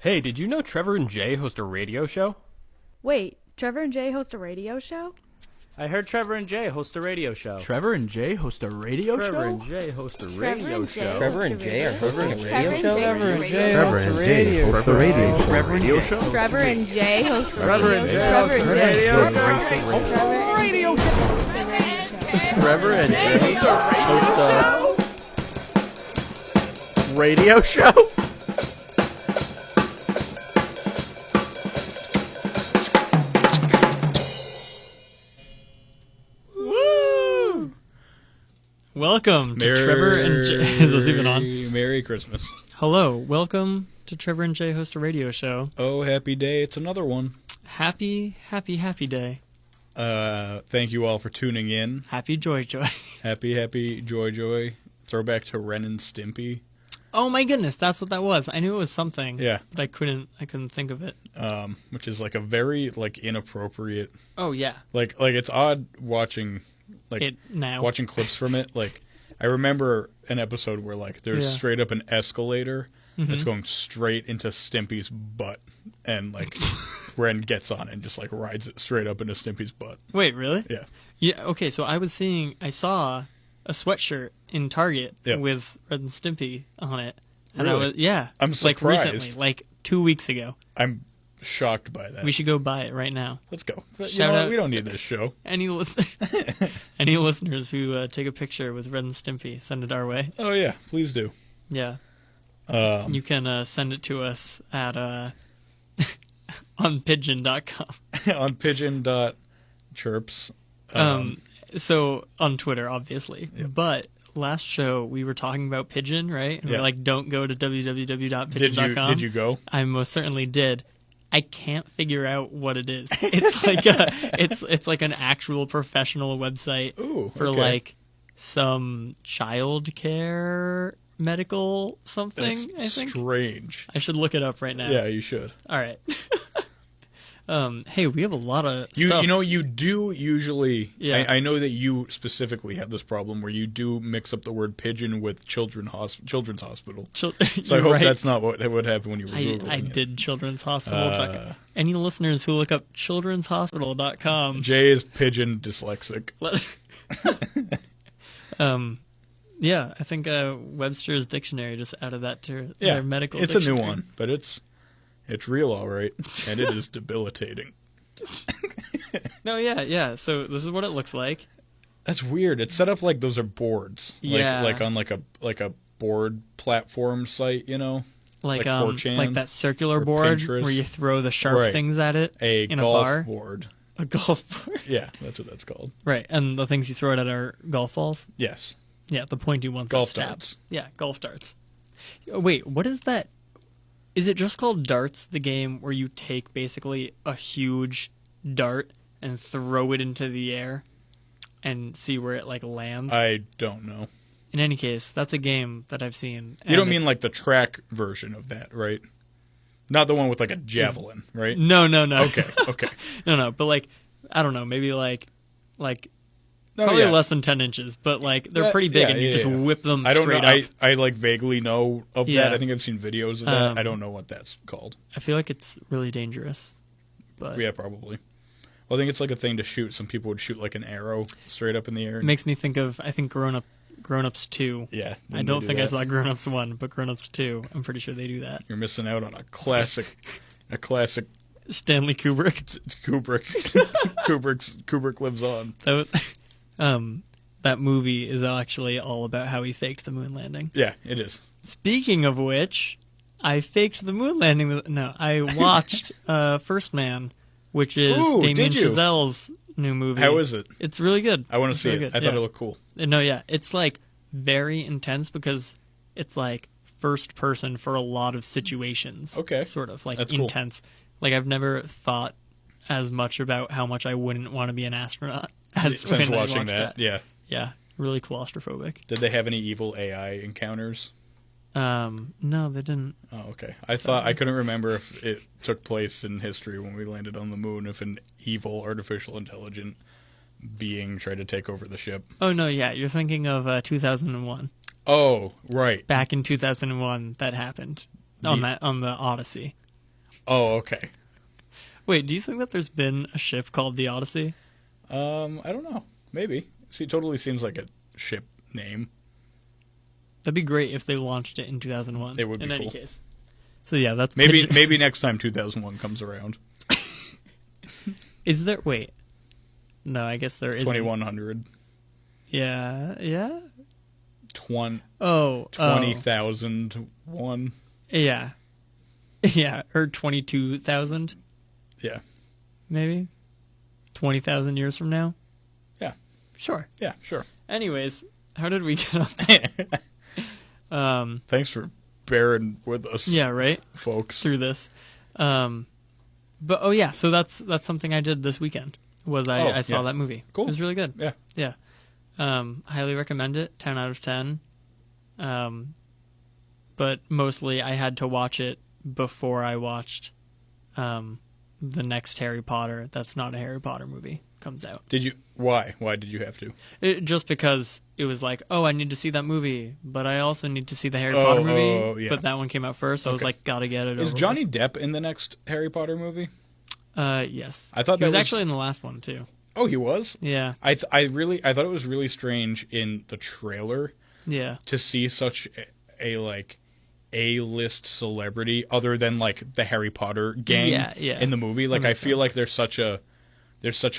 Hey, did you know Trevor and Jay host a radio show? Wait, Trevor and Jay host a radio show? I heard Trevor and Jay host a radio show. Trevor and Jay host a radio show? Trevor and Jay host a radio show. Trevor and Jay are hosting a radio show? Trevor and Jay Trevor and Jay host a radio show. Trevor and Jay show? Trevor and Jay host a Trevor and Jay host a radio show. Trevor and Jay host a radio show? Welcome to Trevor and Jay. Is this even on? Merry Christmas. Hello, welcome to Trevor and Jay host a radio show. Oh, happy day. It's another one. Happy day. Thank you all for tuning in. Happy joy. Happy joy. Throwback to Ren and Stimpy. Oh my goodness, that's what that was. I knew it was something. Yeah. But I couldn't think of it. Which is like a very inappropriate. Oh yeah. Like it's odd watching it now. Watching clips from it. Like I remember an episode where there's straight up an escalator that's going straight into Stimpy's butt, and Ren gets on it and just rides it straight up into Stimpy's butt. Wait, really? Yeah. Yeah, okay, so I saw a sweatshirt in Target with Ren and Stimpy on it. And Really? I'm surprised. Recently, 2 weeks ago. I'm shocked by that. We should go buy it right now. Let's go. But Shout out. We don't need this show. Any listeners who take a picture with Ren and Stimpy, send it our way. Oh yeah, please do. Yeah. You can send it to us at on pigeon.com. On pigeon.chirps. So on Twitter, obviously. Yep. But last show we were talking about Pigeon, right? And we're don't go to www.pigeon.com. Did you go? I most certainly did. I can't figure out what it is. It's it's like an actual professional website for some child care medical something. That's I think strange. I should look it up right now. Yeah, you should. All right. Hey, we have a lot of stuff. You do usually. Yeah. I know that you specifically have this problem where you do mix up the word pigeon with children's hospital. So I hope that's not what would happen when you were Googling I it. did Children's Hospital. Any listeners who look up childrenshospital.com. Jay is pigeon dyslexic. Yeah, I think Webster's Dictionary just added that to their medical it's dictionary. a new one, but it's real, all right, and it is debilitating. No, yeah. So this is what it looks like. That's weird. It's set up like those are boards, like on a board platform site, like 4chan, like that circular board Pinterest. where you throw the sharp things at it in golf a bar. Board. A golf board. Yeah, that's what that's called. Right, and the things you throw it at are golf balls. Yes. Yeah, the pointy ones. Golf that stab. darts. Yeah, golf darts. Wait, what is that? Is it just called darts, the game where you take basically a huge dart and throw it into the air and see where it lands? I don't know. In any case, that's a game that I've seen. You don't mean the track version of that, right? Not the one with a javelin, right? No. Okay. No, but I don't know, maybe probably less than 10 inches, but they're pretty big, and you just whip them straight up. I vaguely know of that. I think I've seen videos of that. I don't know what that's called. I feel like it's really dangerous. But yeah, probably. Well, I think it's a thing to shoot. Some people would shoot an arrow straight up in the air. It makes me think of, I think, Grown Ups 2. Yeah. I don't think I saw Grown Ups 1, but Grown Ups 2, I'm pretty sure they do that. You're missing out on a classic Stanley Kubrick. Kubrick lives on. That was that movie is actually all about how he faked the moon landing. Yeah, it is. Speaking of which, I faked the moon landing. No, I watched First Man, which is Damien Chazelle's new movie. How is it? It's really good. I want to see it. I thought it looked cool. No, yeah. It's very intense because it's first person for a lot of situations. Okay. Sort of That's intense. Cool. I've never thought as much about how much I wouldn't want to be an astronaut as since when watching I watched that. Yeah. Yeah. Really claustrophobic. Did they have any evil AI encounters? No, they didn't. Oh, okay. I couldn't remember if it took place in history when we landed on the moon, if an evil artificial intelligent being tried to take over the ship. Oh, no, yeah. You're thinking of 2001. Oh, right. Back in 2001, that happened on the Odyssey. Oh, okay. Wait, do you think that there's been a ship called the Odyssey? I don't know. Maybe. See, it totally seems like a ship name. That'd be great if they launched it in 2001. It would be in any cool. case. So yeah, that's Maybe next time 2001 comes around. Is there? Wait. No, I guess there is 2100. Yeah. 20,001. Yeah. Yeah, or 22,000 Yeah. maybe. 20,000 years from now. Yeah. Sure. Yeah, sure. Anyways, how did we get on? Thanks for bearing with us. Yeah, right. Folks. Through this. But oh yeah, so that's something I did this weekend. I saw that movie. Cool. It was really good. Yeah. Yeah. Highly recommend it. 10 out of 10. But mostly I had to watch it before I watched the next Harry Potter. That's not a Harry Potter movie. Comes out. Did you? Why? Why did you have to? Just because it was like, oh, I need to see that movie, but I also need to see the Harry Potter movie. Yeah. But that one came out first, so I was like, gotta get it. Is over Johnny Depp in the next Harry Potter movie? Yes. I thought he was that was actually in the last one too. Oh, he was. Yeah. I thought it was really strange in the trailer. Yeah. To see such a like A-list celebrity other than like the Harry Potter gang in the movie. Like I feel like there's such a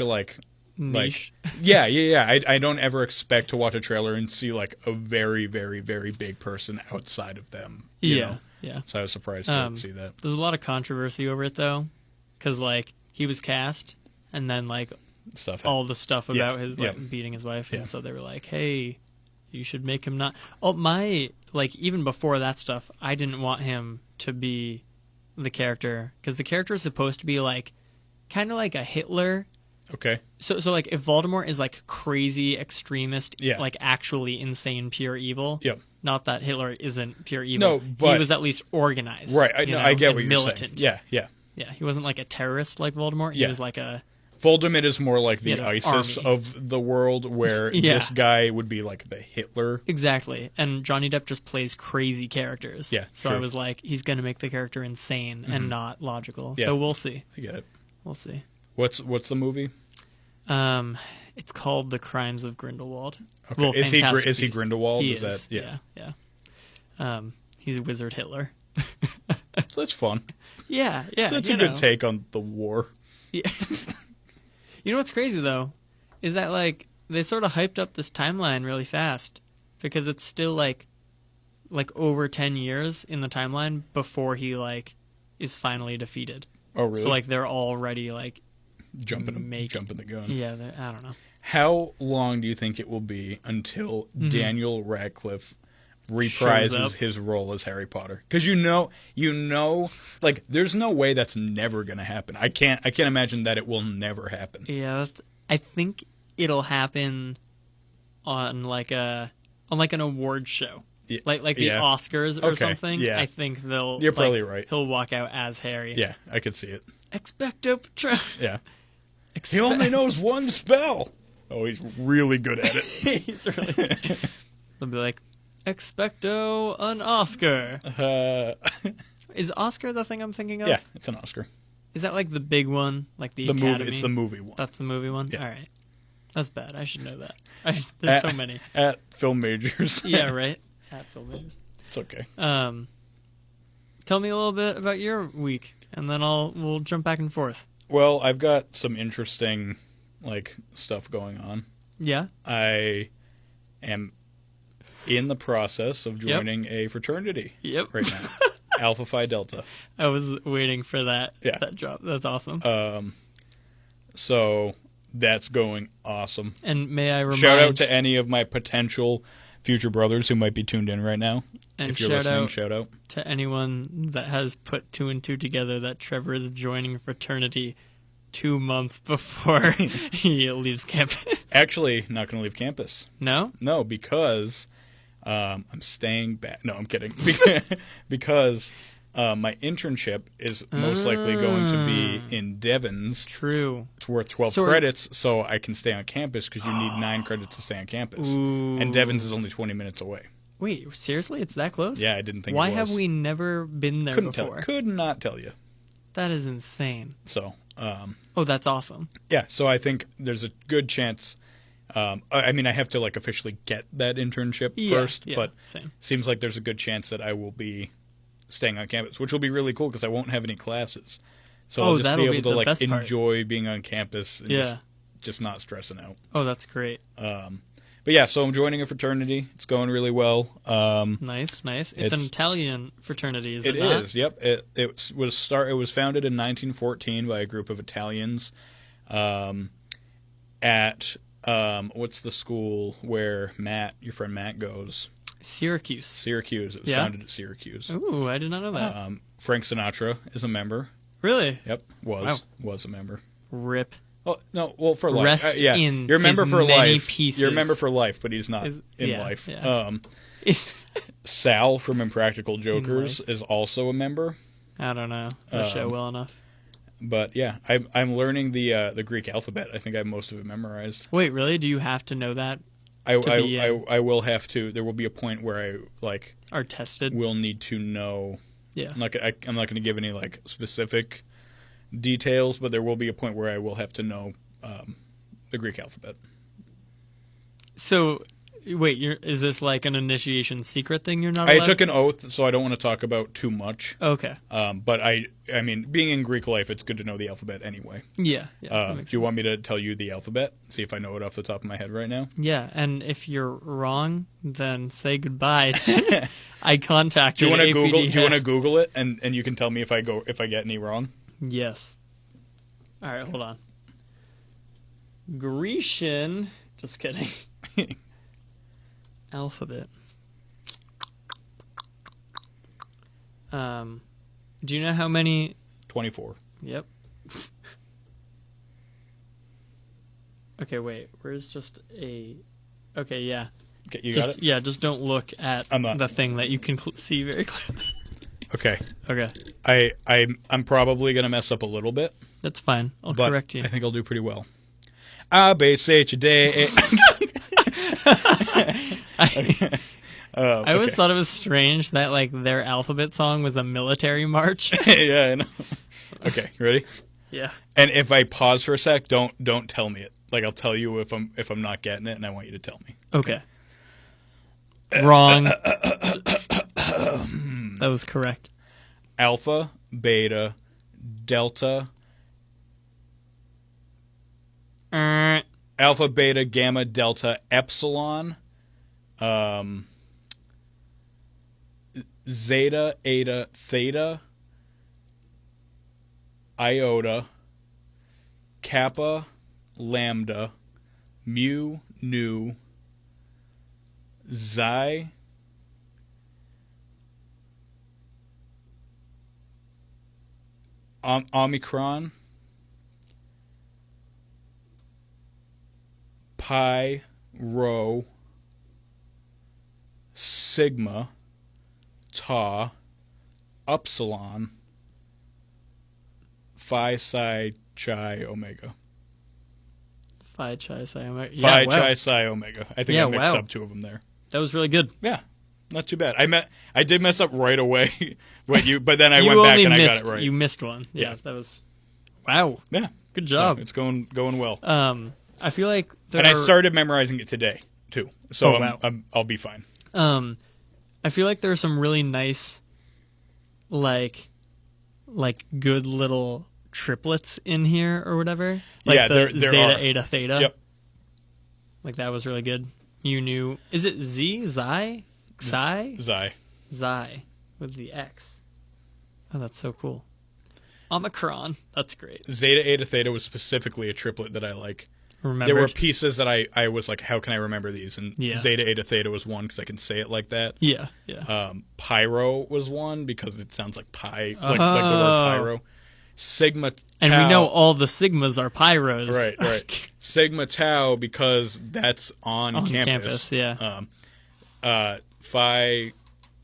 like niche. Like, I don't ever expect to watch a trailer and see like a very, very, very big person outside of them. You know? Yeah. So I was surprised to see that. There's a lot of controversy over it though, because like he was cast, and then like all the stuff about his beating his wife, and so they were like, hey, you should make him not. Oh, like even before that stuff, I didn't want him to be the character, because the character is supposed to be like kind of like a Hitler. Okay. So like if Voldemort is like crazy extremist, like actually insane pure evil. Yep. Not that Hitler isn't pure evil. No, but he was at least organized. Right. I get what you're militant. saying. Yeah. Yeah. He wasn't like a terrorist like Voldemort. He was like a. Voldemort is more like the ISIS of the world, where this guy would be like the Hitler. Exactly. And Johnny Depp just plays crazy characters. Yeah. So true. I was like, he's going to make the character insane and not logical. Yeah. So we'll see. I get it. We'll see. What's the movie? It's called The Crimes of Grindelwald. Okay. Well, is he Grindelwald? He is that yeah. He's Wizard Hitler. That's fun. Yeah. So that's a good take on the war. Yeah. You know what's crazy though, is that like they sort of hyped up this timeline really fast, because it's still like over 10 years in the timeline before he like is finally defeated. Oh really? So like they're already like jumping the gun. Yeah, I don't know. How long do you think it will be until Daniel Radcliffe reprises his role as Harry Potter? Because you know, like there's no way that's never gonna happen. I can't imagine that it will never happen. Yeah, I think it'll happen on like an award show, like the Oscars or something. Yeah, I think they'll. You're probably right. He'll walk out as Harry. Yeah, I could see it. Expecto Patronum. Yeah. He only knows one spell. Oh, he's really good at it. He's really. They'll be like, Expecto an Oscar. Is Oscar the thing I'm thinking of? Yeah, it's an Oscar. Is that like the big one, like the Academy? Movie, it's the movie one. That's the movie one. Yeah. All right, that's bad. I should know that. There's so many at film majors. Yeah, right. At film majors. It's okay. Tell me a little bit about your week, and then we'll jump back and forth. Well, I've got some interesting like stuff going on. Yeah. I am in the process of joining a fraternity. Yep. Right now. Alpha Phi Delta. I was waiting for that. Yeah. That drop. That's awesome. So that's going awesome. And may I remind... Shout out to any of my potential future brothers who might be tuned in right now. And if you're listening, shout out to anyone that has put 2 and 2 together that Trevor is joining a fraternity 2 months before he leaves campus. Actually, not going to leave campus. No? No, because I'm staying back. No, I'm kidding. Because my internship is most likely going to be in Devon's. True. It's worth 12 credits, so I can stay on campus, because you need 9 credits to stay on campus. Ooh. And Devon's is only 20 minutes away. Wait, seriously? It's that close? Yeah, I didn't think Why it was. have we never been there before? Could not tell you. That is insane. So, Oh, that's awesome. yeah, so I think there's a good chance. I mean, I have to like officially get that internship first, but same. seems like there's a good chance that I will be staying on campus, which will be really cool because I won't have any classes. So I'll just that'll be be able to the like best part. enjoy being on campus and Yeah. just not stressing out. Oh, that's great. But yeah, so I'm joining a fraternity. It's going really well. Nice. It's an Italian fraternity, is it It not? is. Yep. It was founded in 1914 by a group of Italians at what's the school where your friend Matt goes? Syracuse. Syracuse. It was Yeah? founded at Syracuse. Ooh, I did not know that. Frank Sinatra is a member. Really? Yep, was a member. Rip. Oh no! Well, for life, Rest yeah, in you're a member his for many life. pieces. You're a member for life, but he's not in yeah, life. yeah. Sal from Impractical Jokers is also a member. I don't know the show well enough. But yeah, I'm learning the Greek alphabet. I think I have most of it memorized. Wait, really? Do you have to know that? I will have to. There will be a point where I Are tested? will need to know. Yeah. I'm not going to give any like specific details, but there will be a point where I will have to know the Greek alphabet. So, wait, is this like an initiation secret thing you're not allowed? I took an oath, so I don't want to talk about too much. Okay. But I mean, being in Greek life, it's good to know the alphabet anyway. Yeah. Do you want me to tell you the alphabet? See if I know it off the top of my head right now. Yeah, and if you're wrong, then say goodbye. I contacted Do you want to APD. Google? Do you want to Google it, and you can tell me if I get any wrong? Yes. All right, hold on. Grecian. Just kidding. Alphabet. Do you know how many? 24. Yep. Okay, wait. Where's just a? Okay, yeah. Okay, you Just got it. yeah. Just don't look at I'm not. the thing that you can see very clearly. Okay. Okay, I'm probably gonna mess up a little bit, that's fine. I'll but correct you. I think I'll do pretty well. A B C D E. I always thought it was strange that like their alphabet song was a military march. Yeah, I know. Okay, you ready? Yeah. And if I pause for a sec, don't tell me it. Like I'll tell you if I'm not getting it, and I want you to tell me. Okay. Wrong. That was correct. Alpha, beta, delta, alpha, beta, gamma, delta, epsilon, zeta, eta, theta, iota, kappa, lambda, mu, nu, xi, omicron, pi, rho, sigma, tau, upsilon, phi, psi, chi, omega. Phi, Chi, Psi, Omega. Phi, Yeah, wow. chi, psi, omega. I think Yeah, I mixed wow. up two of them there. That was really good. Yeah, not too bad. I did mess up right away, but then I You went back only and I missed, got it right. You missed one. Yeah, Yeah. that was. Wow. Yeah, Good job. So it's going well. I feel like there And I are- started memorizing it today too, so Oh, wow. I'll be fine. I feel like there are some really nice, like good little triplets in here or whatever. Like Yeah, the there Zeta, are. Eta, Theta. Yep. Like that was really good. You knew. Is it Z? Xi? Xi? Xi. Xi with the X. Oh, that's so cool. Omicron. That's great. Zeta, Eta, Theta was specifically a triplet that I like. Remember? There were pieces that I was like, how can I remember these? And Yeah. Zeta, Eta, Theta was one because I can say it like that. Yeah. Pyro was one because it sounds like pie, like the Oh. word pyro. Sigma, And tau, we know all the sigmas are pyros. right. Sigma tau because that's on campus. Yeah. Phi,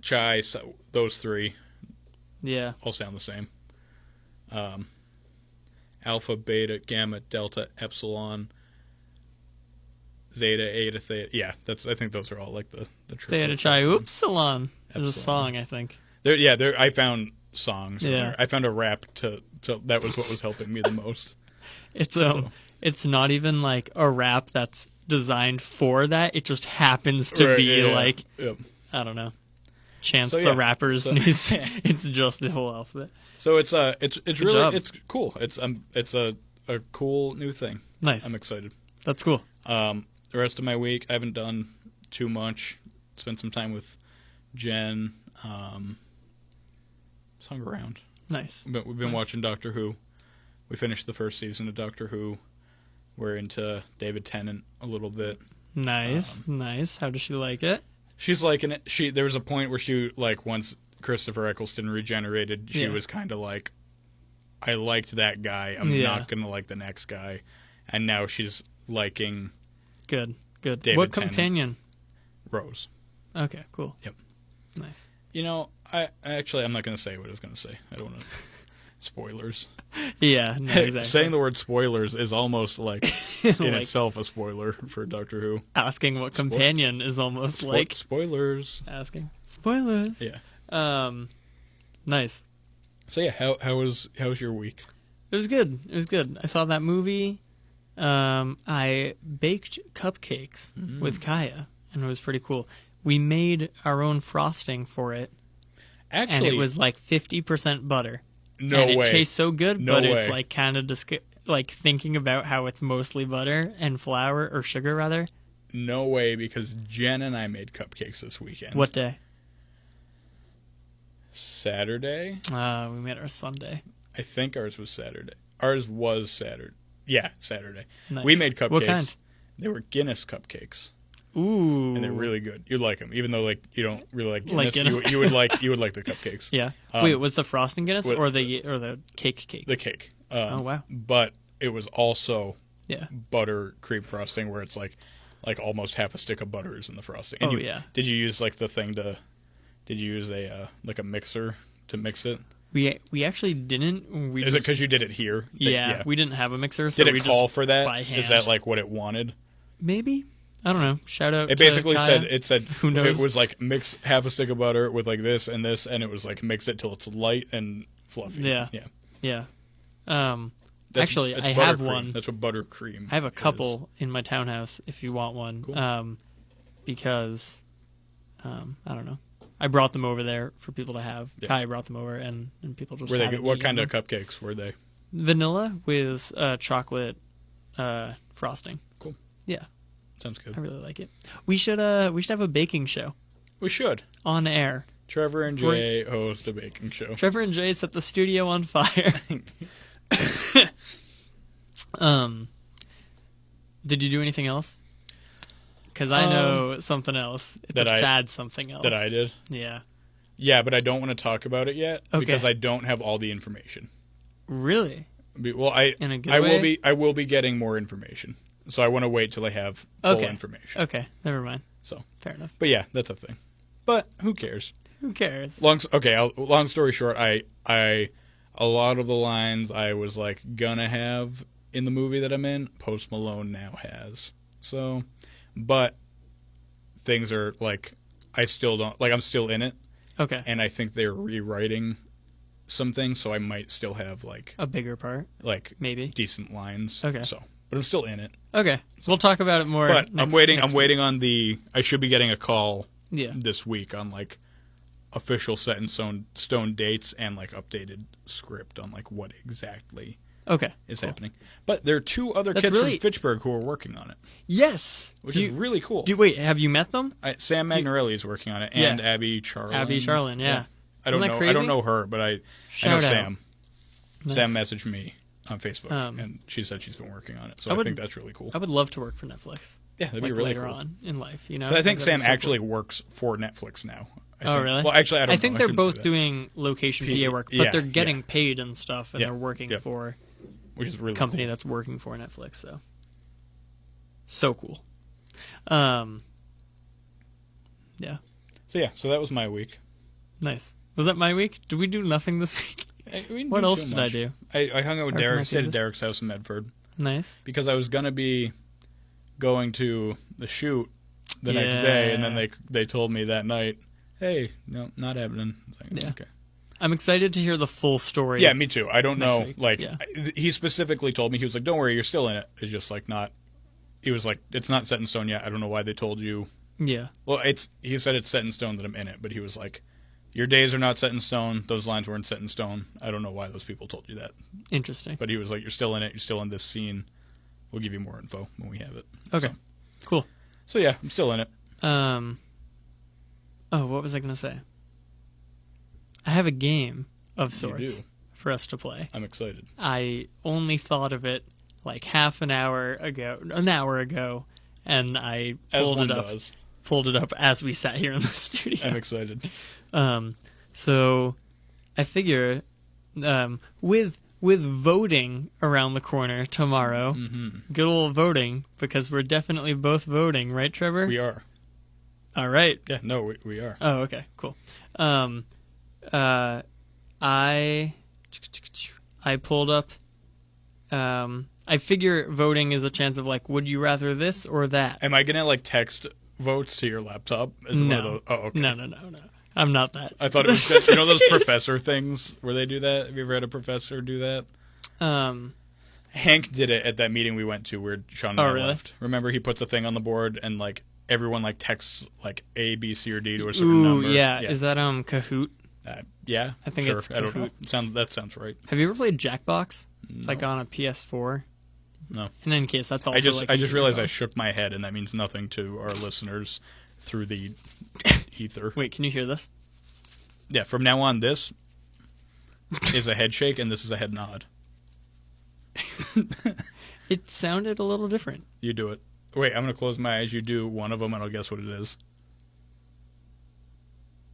chi, those three Yeah. all sound the same. Alpha, beta, gamma, delta, epsilon, zeta, eta, theta. Yeah, I think those are all like the Theta Chi Upsilon. There's a Epsilon. song, I think. I found songs. Yeah. I found a rap to that was what was helping me the most. It's not even like a rap that's designed for that. It just happens to Right, be yeah, like Yep. I don't know. Chance So, the yeah. Rapper's So- news. It's just the whole alphabet. So it's really job. it's cool. It's a cool new thing. Nice. I'm excited. That's cool. The rest of my week, I haven't done too much. Spent some time with Jen. Just hung around. Nice. We've been watching Doctor Who. We finished the first season of Doctor Who. We're into David Tennant a little bit. Nice. Nice. How does she like it? She's liking it. There was a point where she, like, once Christopher Eccleston regenerated, she was kind of like, I liked that guy. I'm not going to like the next guy. And now she's liking Good. David What Tennant. companion? Rose. Okay, cool. Yep. Nice. You know, I'm not going to say what I was going to say. I don't want to. Spoilers. Yeah, no, exactly. Saying the word spoilers is almost like in Like- itself a spoiler for Doctor Who. Asking what companion is almost like Spoilers. asking. Spoilers. Yeah. Nice. So yeah, how was your week? It was good. I saw that movie. I baked cupcakes with Kaya, and it was pretty cool. We made our own frosting for it, Actually, and it was like 50% butter. no and way. it tastes so good, No but it's way. like kind of like thinking about how it's mostly butter and flour, or sugar rather. No way, because Jen and I made cupcakes this weekend. What day? Saturday? We made our Sunday. I think ours was Saturday. Ours was Saturday. Yeah, Saturday. Nice. We made cupcakes. What kind? They were Guinness cupcakes, Ooh. and they're really good. You'd like them, even though like you don't really like Guinness. Like Guinness. You would like the cupcakes. Yeah. Wait, was the frosting Guinness what- or the cake? The cake. Oh, wow. But it was also Yeah. butter cream frosting, where it's like almost half a stick of butter is in the frosting. And Oh, yeah. Did you use like the thing to? Did you use a like a mixer to mix it? We actually didn't. We Is it just, because you did it here? yeah, we didn't have a mixer, so Did we it call just for that? by hand. Is that like what it wanted? Maybe? I don't know. Shout out. It to basically Kaya. said Who knows? It was like mix half a stick of butter with like this and this, and it was like mix it till it's light and fluffy. Yeah. yeah. Yeah. That's Actually, I buttercream. have one. That's what buttercream. I have a is. couple in my townhouse if you want one. Cool. Because I don't know. I brought them over there for people to have. Yeah. Kai brought them over, and people just Were they haven't good? What eaten kind them. of cupcakes were they? Vanilla with chocolate frosting. Cool. Yeah, Sounds good. I really like it. We should have a baking show We should. on air. Trevor and Jay host a baking show. Trevor and Jay set the studio on fire. Did you do anything else? Because I know something else. It's that a I- sad something else. That I did. Yeah. Yeah, but I don't want to talk about it yet Okay. because I don't have all the information. Really? Well, In a good I will way? be. I will be getting more information, so I want to wait till I have full Okay. information. Okay. Never mind. So, Fair enough. but yeah, that's a thing. But who cares? Who cares? Long story short, I a lot of the lines I was like gonna have in the movie that I'm in, Post Malone now has. So, but things are like I still don't like. I'm still in it, Okay. and I think they're rewriting some things, so I might still have A bigger part, maybe. decent lines. Okay. So, but I'm still in it. Okay. We'll talk about it more. But I'm waiting. next I'm waiting on the. I should be getting a call week. Yeah. this week on like official set in stone dates and like updated script on like what exactly Okay. is cool. happening. But there are two other That's kids really- from Fitchburg who are working on it, Yes. which is really cool. Wait, have you met them? Sam Magnarelli is working on it, and Yeah. Abby Charlin. Abby Charlin, yeah. I don't Isn't that know. crazy? I don't know her, but I know Shout out. Sam. Nice. Sam messaged me on Facebook, Um, and she said she's been working on it. So I I, would- think that's really cool. I would love to work for Netflix. Yeah, that'd Like be really later cool. on in life, you know. But I think That'd Sam be so cool. actually works for Netflix now. I Oh, think. really? Well, actually, I don't know. think I they're shouldn't say both that. doing location P- PA work, but yeah, they're getting yeah. paid and stuff, and Yeah, they're working yeah. for Which is really a company cool. that's working for Netflix. So cool. Yeah, So yeah, so that was my week. nice. Was that my week? Did we do nothing this week? We didn't What do else too did much. I do? I hung out with Or Derek. can I Stayed at this? Derek's house in Medford Nice. because I was gonna be going to the shoot the next day, and then they told me that night, "Hey, no, not happening." I was like, Yeah. Okay. I'm excited to hear the full story. Yeah, me too. I don't know. week. Like, Yeah. he specifically told me, he was like, "Don't worry, you're still in it." It's just like not. He was like, "It's not set in stone yet. I don't know why they told you." Yeah. Well, he said it's set in stone that I'm in it, but he was like, "Your days are not set in stone. Those lines weren't set in stone. I don't know why those people told you that." Interesting. But he was like, "You're still in it. You're still in this scene. We'll give you more info when we have it." Okay. Cool. So yeah, I'm still in it. Oh, what was I going to say? I have a game of You sorts do. for us to play. I'm excited. I only thought of it like half an hour ago, and I As pulled one it up. does. Pulled it up as we sat here in the studio. I'm excited. So I figure with voting around the corner tomorrow, good old voting, because we're definitely both voting, right, Trevor? We are. All right. Yeah, no, we are. Oh, okay, cool. I pulled up. I figure voting is a chance of like, would you rather this or that? Am I gonna like text votes to your laptop? Is it one of No. those? Oh, okay. No. I'm not that. I thought it was just, those professor things where they do that. Have you ever had a professor do that? Hank did it at that meeting we went to where Sean and I really? left. Remember, he puts a thing on the board and like everyone like texts like A, B, C, or D to a certain number. Yeah. Is that Kahoot? Yeah, I think sure. it's I don't know. Kahoot. That sounds right. Have you ever played Jackbox? It's No. like on a PS4. No. In any case, that's also I just like I just realized I phone. shook my head, and that means nothing to our listeners through the ether. Wait, can you hear this? Yeah, from now on, this is a head shake, and this is a head nod. It sounded a little different. You do it. Wait, I'm going to close my eyes. You do one of them, and I'll guess what it is.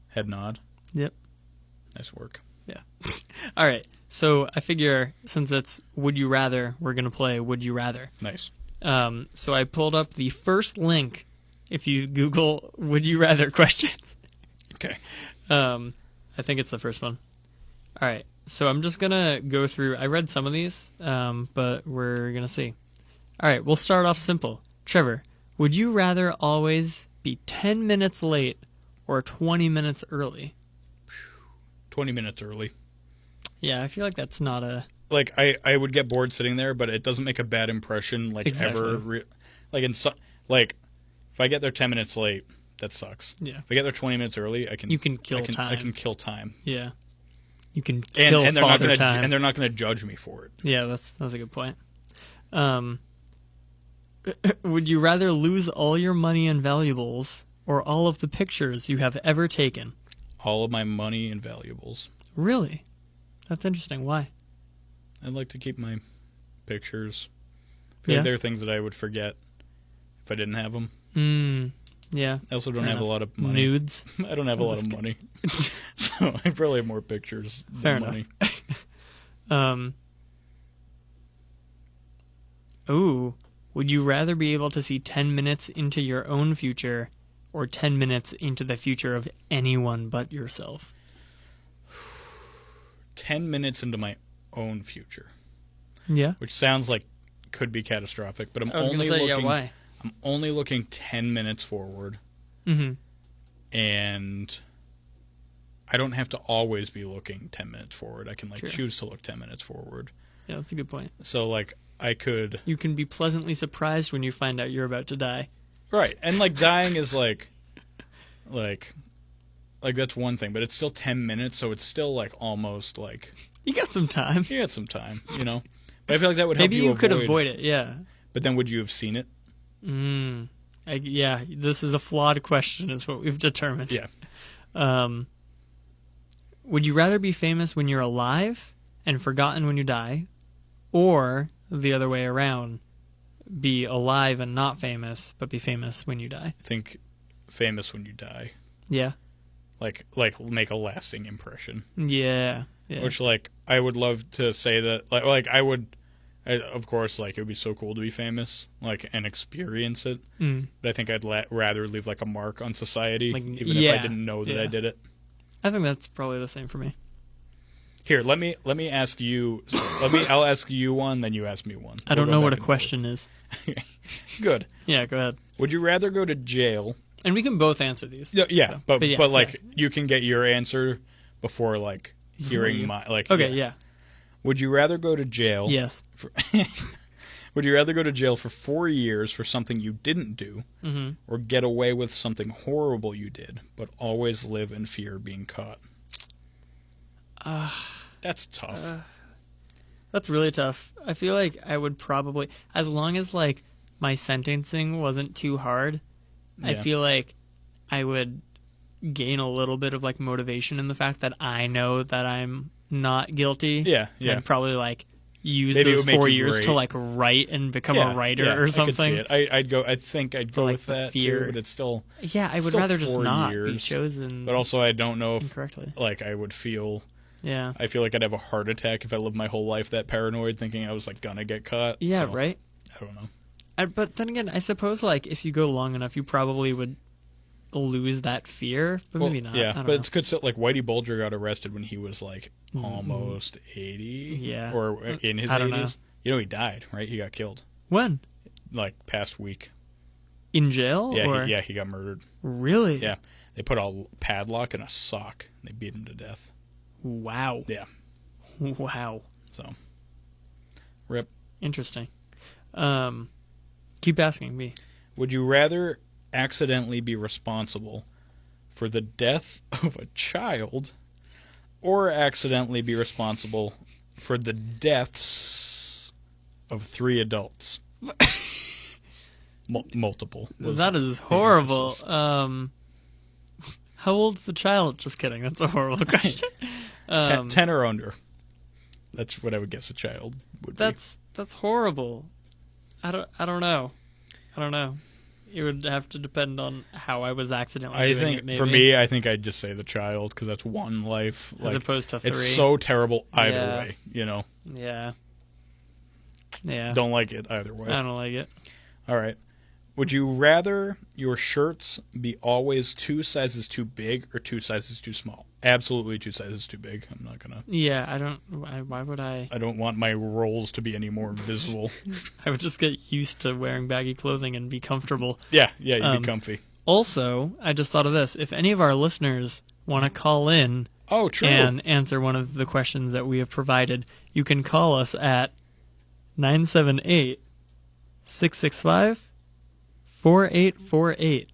Head nod. Yep. Nice work. Yeah. All right. So I figure since it's Would You Rather, we're going to play Would You Rather. Nice. So I pulled up the first link if you Google Would You Rather questions. Okay. I think it's the first one. All right. So I'm just going to go through. I read some of these, but we're going to see. All right. We'll start off simple. Trevor, would you rather always be 10 minutes late or 20 minutes early? 20 minutes early. Yeah, I feel like that's not a... Like, I would get bored sitting there, but it doesn't make a bad impression, like, Exactly. ever. Like, if I get there 10 minutes late, that sucks. Yeah. If I get there 20 minutes early, I can... You can kill I time. can kill time. Yeah. You can kill And they're not father gonna, time. and they're not going to judge me for it. Yeah, that's a good point. Would you rather lose all your money and valuables or all of the pictures you have ever taken? All of my money and valuables. Really? That's interesting. Why? I'd like to keep my pictures. I feel Yeah. like there are things that I would forget if I didn't have them. Yeah. I also don't Fair have a enough. lot of money. Nudes. I don't have a lot of money. So I probably have more pictures than Fair money. enough. Ooh. Would you rather be able to see 10 minutes into your own future or 10 minutes into the future of anyone but yourself? 10 minutes into my own future. Yeah. Which sounds like could be catastrophic, but I'm I was only gonna say, looking yeah, why? I'm only looking 10 minutes forward. Mm-hmm. And I don't have to always be looking 10 minutes forward. I can True. choose to look 10 minutes forward. Yeah, that's a good point. So I could You can be pleasantly surprised when you find out you're about to die. right. And dying is like that's one thing, but it's still 10 minutes, so it's still almost You got some time. you got some time, you know. But I feel like that would help Maybe you could avoid it, yeah. But then would you have seen it? Yeah, this is a flawed question, is what we've determined. Yeah. Would you rather be famous when you're alive and forgotten when you die, or the other way around, be alive and not famous, but be famous when you die? I think famous when you die. Yeah. Like make a lasting impression. Yeah. Which I would love to say that of course it would be so cool to be famous and experience it. But I think I'd rather leave a mark on society even if I didn't know that I did it. I think that's probably the same for me. Here, let me ask you. I'll ask you one, then you ask me one. I don't know what a question is. Good. Yeah, go ahead. Would you rather go to jail? And we can both answer these. Yeah, So, but yeah. you can get your answer before hearing my like. Okay, yeah. Would you rather go to jail? Yes. Would you rather go to jail for 4 years for something you didn't do, or get away with something horrible you did, but always live in fear of being caught? That's tough. That's really tough. I feel like I would probably, as long as like my sentencing wasn't too hard, I Yeah. feel like I would gain a little bit of like motivation in the fact that I know that I'm not guilty. Yeah, yeah. And probably like use Maybe it those would make 4 you years great. to like write and become a writer or I could see something. it. I'd go. I think I'd go like, with the that fear. too, but it's still. Yeah, I would Still rather just 4 not be years. chosen But also, I don't know if incorrectly. like I would feel. Yeah. I feel like I'd have a heart attack if I lived my whole life that paranoid, thinking I was like gonna get caught. Yeah, So, right? I don't know. But then again, I suppose like if you go long enough, you probably would lose that fear, but maybe not. I Yeah, don't but know. it's good. So, like Whitey Bulger got arrested when he was like almost 80. Yeah. or in his I don't 80s. You know, he died. Right? He got killed When? like past week. In jail? Yeah, or? he got murdered. Really? Yeah, they put a padlock in a sock. And they beat him to death. Wow. Yeah, Wow. so rip. Interesting. Keep asking me. Would you rather accidentally be responsible for the death of a child, or accidentally be responsible for the deaths of 3 adults? Multiple. That is horrible. How old's the child? Just kidding. That's a horrible question. 10 or under. That's what I would guess a child would be. That's horrible. I don't know. It would have to depend on how I was accidentally I doing think it, maybe. for me, I think I'd just say the child because that's one life. As opposed to 3. It's so terrible either Yeah. way. You know, Yeah. Yeah. don't like it either way. I don't like it. All right. Would you rather your shirts be always 2 sizes too big or 2 sizes too small? Absolutely 2 sizes too big. I'm not gonna. Yeah, why would I? I don't want my rolls to be any more visible. I would just get used to wearing baggy clothing and be comfortable. Yeah, you'd be comfy. Also, I just thought of this. If any of our listeners want to call in Oh, true. and answer one of the questions that we have provided, you can call us at 978-665-4848.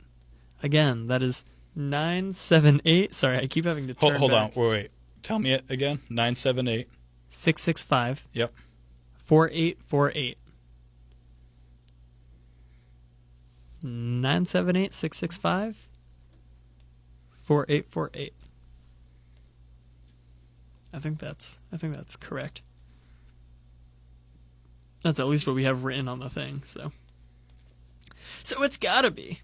Again, that is 978. Sorry, I keep having to turn Hold on. back. Wait. Tell me it again. 978. 665 Yep. 4848. 978-665-4848. I think that's correct. That's at least what we have written on the thing, so it's gotta be.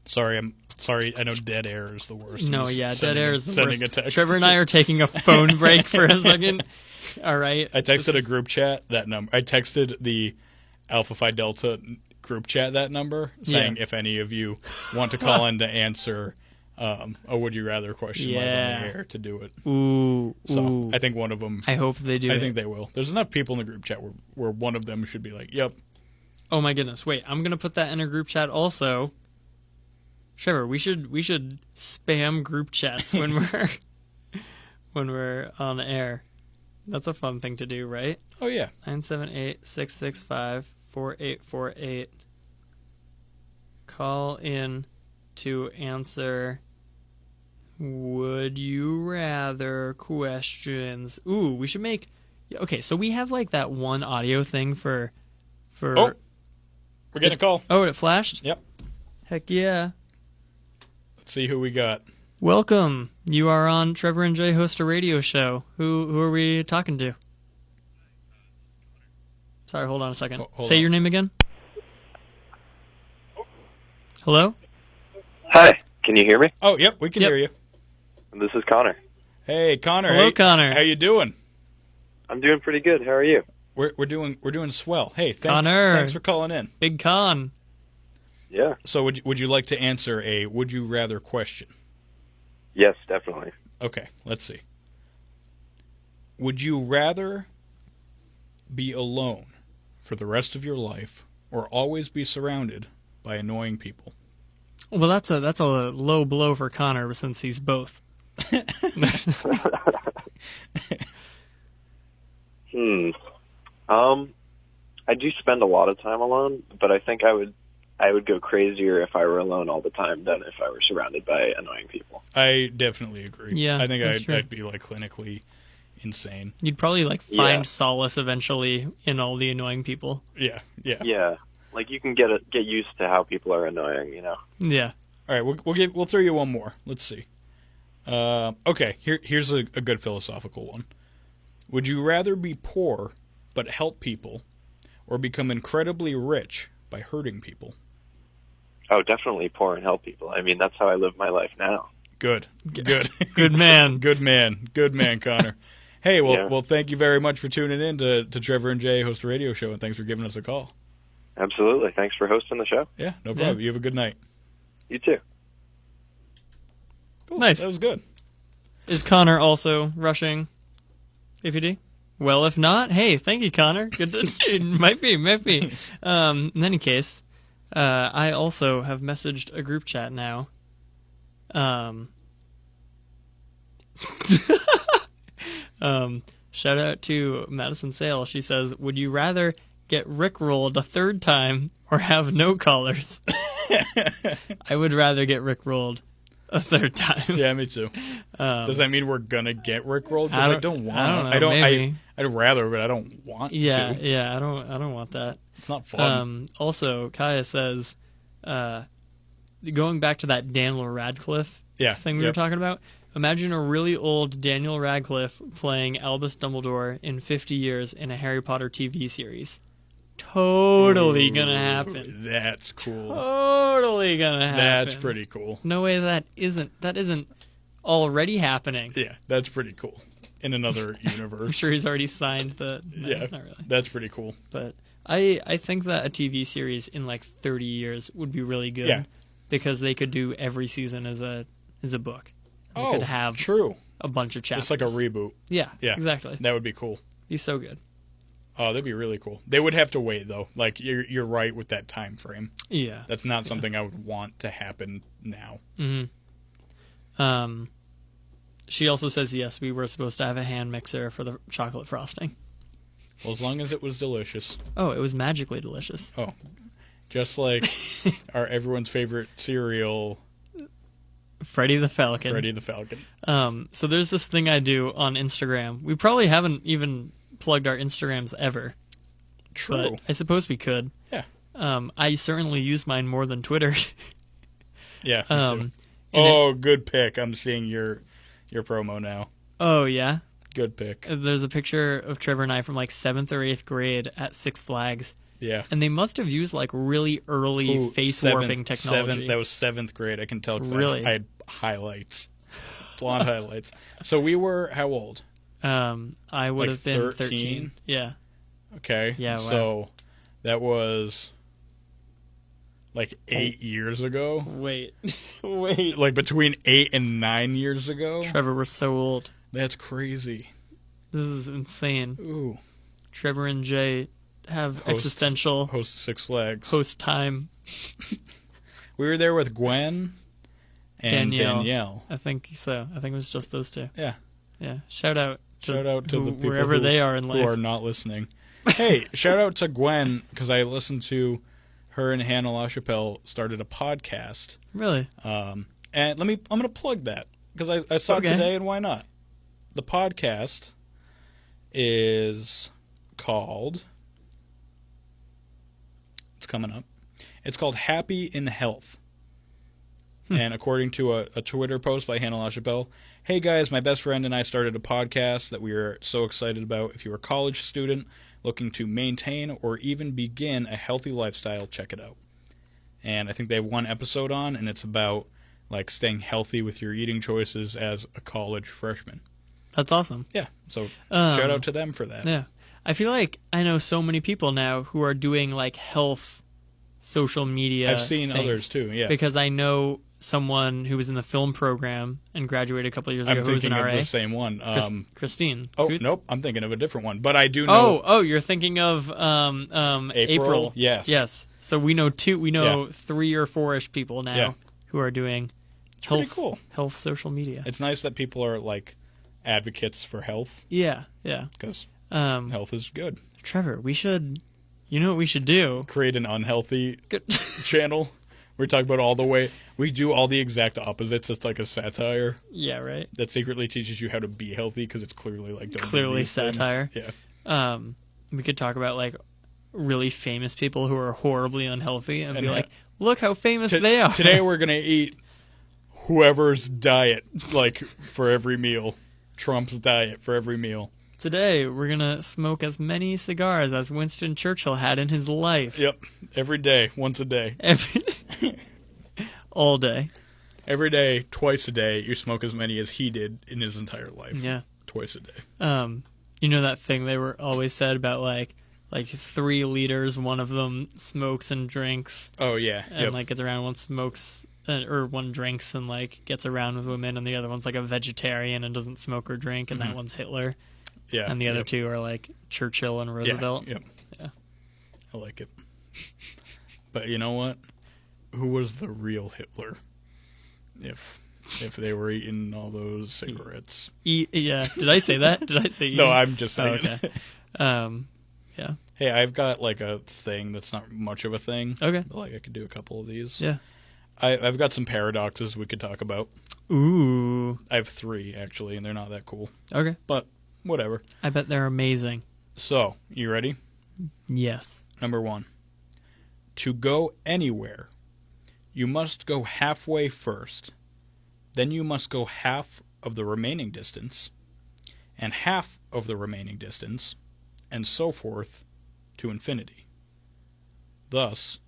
Sorry, I know dead air is the worst. No, I'm yeah, just dead air is the sending worst. a text. Trevor and I are taking a phone break for a second. All right. I texted a group chat that number. I texted the Alpha Phi Delta group chat that number, saying if any of you want to call in to answer a would you rather question live on the air to do it. Ooh. So I think one of them. I hope they do. I think they will. There's enough people in the group chat where one of them should be like, "Yep." Oh my goodness! Wait, I'm gonna put that in a group chat also. Trevor, we should spam group chats when we're on air. That's a fun thing to do, right? Oh yeah. 978-665-4848. Call in to answer would you rather questions. Ooh, we should make. Okay, so we have like that one audio thing for. Oh, we're getting a call. Oh, it flashed? Yep. Heck yeah. Let's see who we got. Welcome. You are on Trevor and Jay host a radio show. Who are we talking to? Sorry, hold on a second. Hold Say on. your name again. Hello? Hi, can you hear me? Oh, yep, we can Yep. hear you. This is Connor. Hey, Connor. Hello, hey, Connor. How you doing? I'm doing pretty good. How are you? We're doing swell. Hey, Connor. thanks for calling in. Big Con. Yeah. So would you like to answer a would you rather question? Yes, definitely. Okay, let's see. Would you rather be alone for the rest of your life or always be surrounded by annoying people? Well, that's a low blow for Connor since he's both. I do spend a lot of time alone, but I think I would go crazier if I were alone all the time than if I were surrounded by annoying people. I definitely agree. Yeah, I think that's true. I'd be like clinically insane. You'd probably like find solace eventually in all the annoying people. Yeah. Yeah, like you can get used to how people are annoying, you know. Yeah. All right, we'll throw you one more. Let's see. Okay, here's a good philosophical one. Would you rather be poor but help people, or become incredibly rich by hurting people? Oh, definitely poor and help people. I mean, that's how I live my life now. Good. Good man. Good man, Connor. Hey, Yeah. well, thank you very much for tuning in to Trevor and Jay host a radio show, and thanks for giving us a call. Absolutely. Thanks for hosting the show. Yeah, no problem. You have a good night. You too. Cool. Nice. That was good. Is Connor also rushing APD? Well, if not, hey, thank you, Connor. Good to, might be. In any case, I also have messaged a group chat now. Shout out to Madison Sale. She says, would you rather get rickrolled a third time or have no callers? I would rather get rickrolled a third time. Yeah, me too. Does that mean we're gonna get rickrolled? Because I don't want. I don't know, maybe. I'd rather, but I don't want to. Yeah, I don't want that. It's not fun. Also, Kaya says, going back to that Daniel Radcliffe thing we were talking about, imagine a really old Daniel Radcliffe playing Albus Dumbledore in 50 years in a Harry Potter TV series. Totally gonna happen. That's cool. Totally gonna happen. That's pretty cool. No way that isn't already happening. Yeah, that's pretty cool. In another universe. I'm sure he's already signed the... No, yeah, not really. That's pretty cool. But I think that a TV series in like 30 years would be really good. Yeah. Because they could do every season as a book. They could have true. a bunch of chapters. It's like a reboot. Yeah, Yeah, exactly. That would be cool. Be so good. Oh, that'd be really cool. They would have to wait though. Like you're right with that time frame. Yeah. That's not something I would want to happen now. Mm-hmm. She also says yes, we were supposed to have a hand mixer for the chocolate frosting. Well, as long as it was delicious. Oh, it was magically delicious. Oh, just like our everyone's favorite cereal, Freddy the Falcon. Freddy the Falcon. So there's this thing I do on Instagram. We probably haven't even plugged our Instagrams ever. True. But I suppose we could. Yeah. I certainly use mine more than Twitter. Yeah. Me too. Good pick. I'm seeing your promo now. Oh, yeah? Good pick. There's a picture of Trevor and I from like 7th or 8th grade at Six Flags. Yeah. And they must have used like really early face warping technology. That was 7th grade. I can tell because Really? I had highlights. Blonde highlights. So we were how old? I would Like have been 13? 13. Yeah. Okay. Yeah, wow. So that was like 8 years ago. Wait. Like between 8 and 9 years ago. Trevor, we're so old. That's crazy. This is insane. Ooh. Trevor and Jay have existential Host of Six Flags. host time. We were there with Gwen and Danielle. I think so. I think it was just those two. Yeah. Yeah. Shout out to the people wherever they are in life. who are not listening. Hey, shout out to Gwen because I listened to her and Hannah LaChapelle started a podcast. Really? And I'm going to plug that because I saw it today, and why not? The podcast is called. It's coming up. It's called Happy in Health. And according to a Twitter post by Hannah LaChapelle, hey guys, my best friend and I started a podcast that we are so excited about. If you're a college student looking to maintain or even begin a healthy lifestyle, check it out. And I think they have one episode on, and it's about like staying healthy with your eating choices as a college freshman. That's awesome. Yeah, so shout out to them for that. Yeah. I feel like I know so many people now who are doing like health social media I've seen things. others too, yeah. Because I know someone who was in the film program and graduated a couple of years ago I'm who was thinking an of RA. the same one. Christine. Oh, Coots? nope, I'm thinking of a different one. But I do know... Oh, you're thinking of April. Yes. Yes. So we know 3 or 4-ish people now. Yeah. who are doing pretty cool. health social media. It's nice that people are like advocates for health Yeah. because health is good. Trevor, you know what we should do? Create an unhealthy channel. We talk about all the way. We do all the exact opposites. It's like a satire Yeah, right. that secretly teaches you how to be healthy because it's clearly like don't do Clearly these things. satire. Yeah. We could talk about like really famous people who are horribly unhealthy and be And like, look how famous they are. Today we're gonna eat whoever's diet like for every meal. Trump's diet for every meal. Today we're gonna smoke as many cigars as Winston Churchill had in his life. Yep. Every day, once a day. All day. Every day, twice a day, you smoke as many as he did in his entire life. Yeah. Twice a day. You know that thing they were always said about like 3 leaders, one of them smokes and drinks, Oh yeah. and Yep. like gets around, one smokes or one drinks and like gets around with women, and the other one's like a vegetarian and doesn't smoke or drink, and that one's Hitler, Yeah. and the other yep. two are like Churchill and Roosevelt. Yep. Yeah. I like it. But you know what? Who was the real Hitler? If they were eating all those cigarettes. Yeah. Did I say that? Did I say? No, eating? I'm just Oh, saying. okay. Yeah. Hey, I've got like a thing that's not much of a thing. Okay. But, like I could do a couple of these. Yeah. I've got some paradoxes we could talk about. Ooh. I have 3 actually, and they're not that cool. Okay. But whatever. I bet they're amazing. So, you ready? Yes. Number 1. To go anywhere, you must go halfway first. Then you must go half of the remaining distance, and half of the remaining distance, and so forth to infinity. Thus,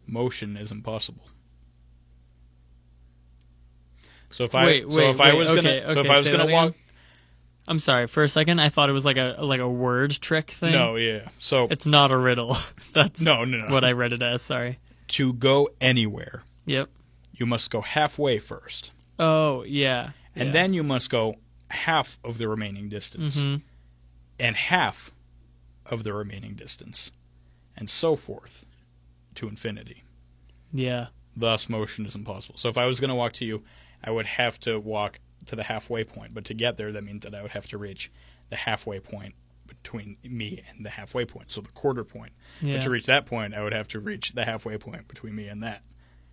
motion is impossible. So if I was gonna walk, I'm sorry. For a second, I thought it was like a word trick thing. no, yeah. So It's not a riddle. That's no. what I read it as. Sorry. To go anywhere, Yep. you must go halfway first, Oh, yeah. and then you must go half of the remaining distance, and half of the remaining distance, and so forth to infinity. Yeah. Thus, motion is impossible. So if I was going to walk to you, I would have to walk to the halfway point. But to get there, that means that I would have to reach the halfway point between me and the halfway point, so the quarter point. Yeah. But to reach that point, I would have to reach the halfway point between me and that.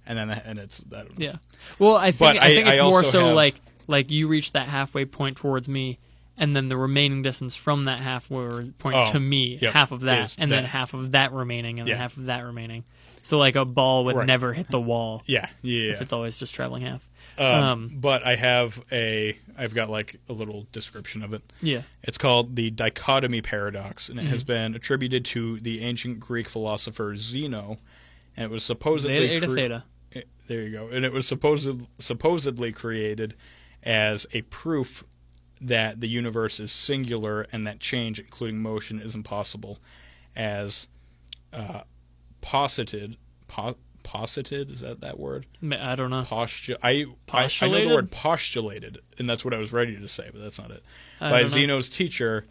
And then it's I don't know. Yeah. Well, I think it's I more also so have- like you reach that halfway point towards me, and then the remaining distance from that halfway point to me, yep, half of that, is and then that. half of that remaining, and then Yeah. half of that remaining. So like a ball would Right. never hit the wall Yeah. if it's always just traveling half. But I've got like a little description of it. Yeah. It's called the dichotomy paradox, and it has been attributed to the ancient Greek philosopher Zeno, and it was supposedly Zeta, theta. there you go, and it was supposedly created as a proof that the universe is singular and that change, including motion, is impossible, as posited. Posited, is that word? I don't know. I know Postulated? the word postulated, and that's what I was ready to say, but that's not it. I By don't know. Zeno's teacher,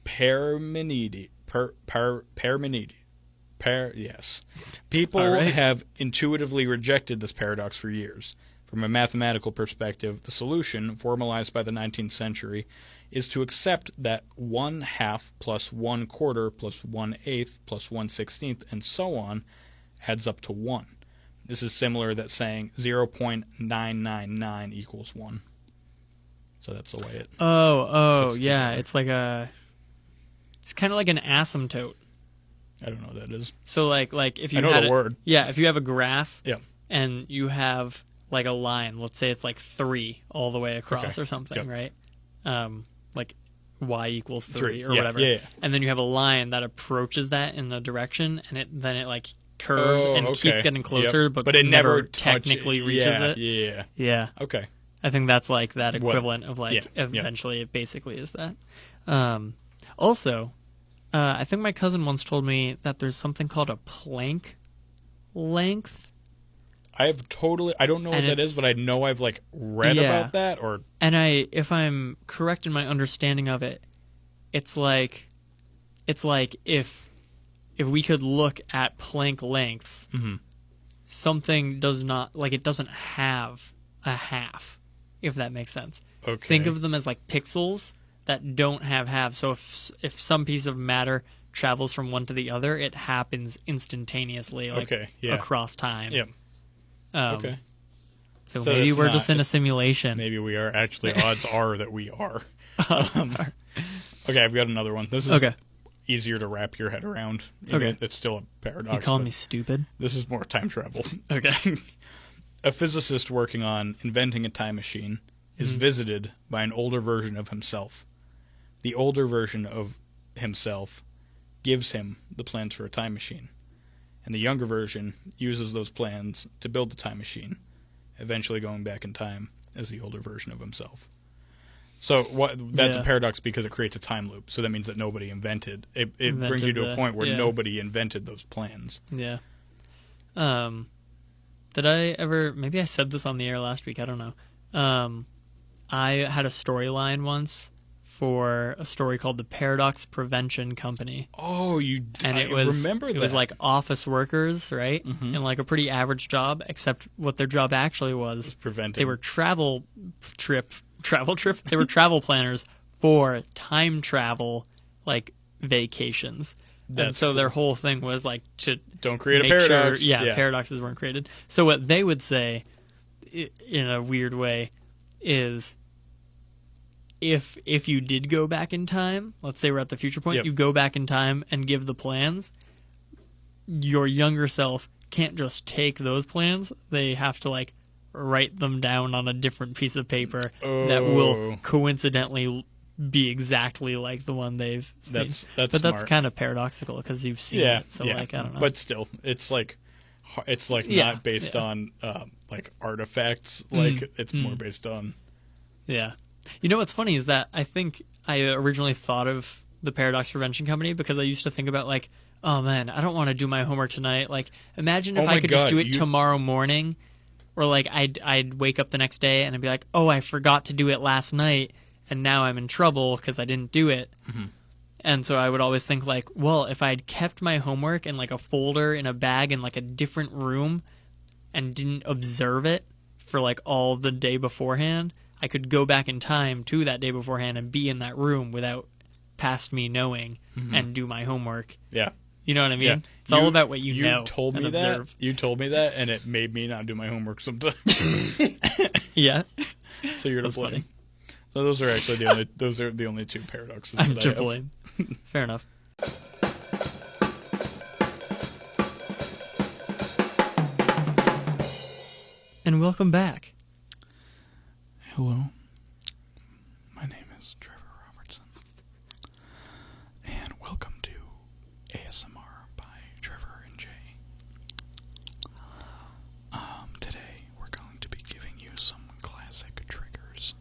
Parmenides. Yes. People All right. have intuitively rejected this paradox for years. From a mathematical perspective, the solution, formalized by the 19th century, is to accept that 1/2 plus 1/4 plus 1/8 plus 1/16 and so on adds up to 1. This is similar to saying 0.999 equals 1. So that's the way it... Oh, Fixed yeah. together. It's kind of like an asymptote. I don't know what that is. So like if you I know had the word. Yeah, if you have a graph Yeah. and you have like a line, let's say it's like 3 all the way across Okay. or something, Yep. right? Like y equals 3 3, or yeah, whatever. yeah. And then you have a line that approaches that in a direction, and then it like curves Oh, and okay. keeps getting closer, Yep. but it never touches- technically reaches yeah, it. Yeah. Yeah. Okay. I think that's like that What- equivalent of like yeah, yeah. eventually it basically is that. Also, I think my cousin once told me that there's something called a Planck length. I don't know what And that it's- is, but I know I've like read Yeah. about that or And if I'm correct in my understanding of it, it's like if we could look at Planck lengths, Mm-hmm. something does not, like, it doesn't have a half, if that makes sense. Okay. Think of them as like pixels that don't have halves. So if some piece of matter travels from one to the other, it happens instantaneously, like across time. Yeah. Okay. So So maybe it's we're not- just in a simulation. Maybe we are. Actually, odds are that we are. Okay, I've got another one. This is easier to wrap your head around. Okay. It's still a paradox. You calling but me stupid? This is more time travel. Okay. A physicist working on inventing a time machine is visited by an older version of himself. The older version of himself gives him the plans for a time machine, and the younger version uses those plans to build the time machine, eventually going back in time as the older version of himself. So that's a paradox because it creates a time loop. So that means that nobody invented it. It brings you to a point where nobody invented those plans. Yeah. Did I ever? Maybe I said this on the air last week. I don't know. I had a storyline once for a story called the Paradox Prevention Company. Oh, and I it was remember that. It was like office workers, right? Mm-hmm. And like a pretty average job, except what their job actually was preventing. They were travel trip. They were travel planners for time travel, like vacations. And so their whole thing was like to don't create make a paradox. Sure, paradoxes weren't created. So what they would say, in a weird way, is if you did go back in time, let's say we're at the future point, you go back in time and give the plans, your younger self can't just take those plans. They have to like write them down on a different piece of paper that will coincidentally be exactly like the one they've seen. That's but smart. That's kind of paradoxical because you've seen it. So like I don't know. But still, it's like not based on like artifacts. Like it's more based on. Yeah. You know what's funny is that I think I originally thought of the Paradox Prevention Company because I used to think about like, oh man, I don't want to do my homework tonight. Like, imagine if I could just do it tomorrow morning, or like I'd wake up the next day and I'd be like, oh, I forgot to do it last night, and now I'm in trouble because I didn't do it. Mm-hmm. And so I would always think like, well, if I'd kept my homework in like a folder in a bag in like a different room and didn't observe it for like all the day beforehand, I could go back in time to that day beforehand and be in that room without past me knowing and do my homework. Yeah. You know what I mean? Yeah. It's all about what you know told me and observe. That. You told me that, and it made me not do my homework sometimes. Yeah. So you're to blame. Funny. So those are actually the only two paradoxes I'm that to I have. blame. Fair enough. And welcome back. Hello. My name is Trevor Robertson. And welcome to ASMR by Trevor and Jay. Today we're going to be giving you some classic triggers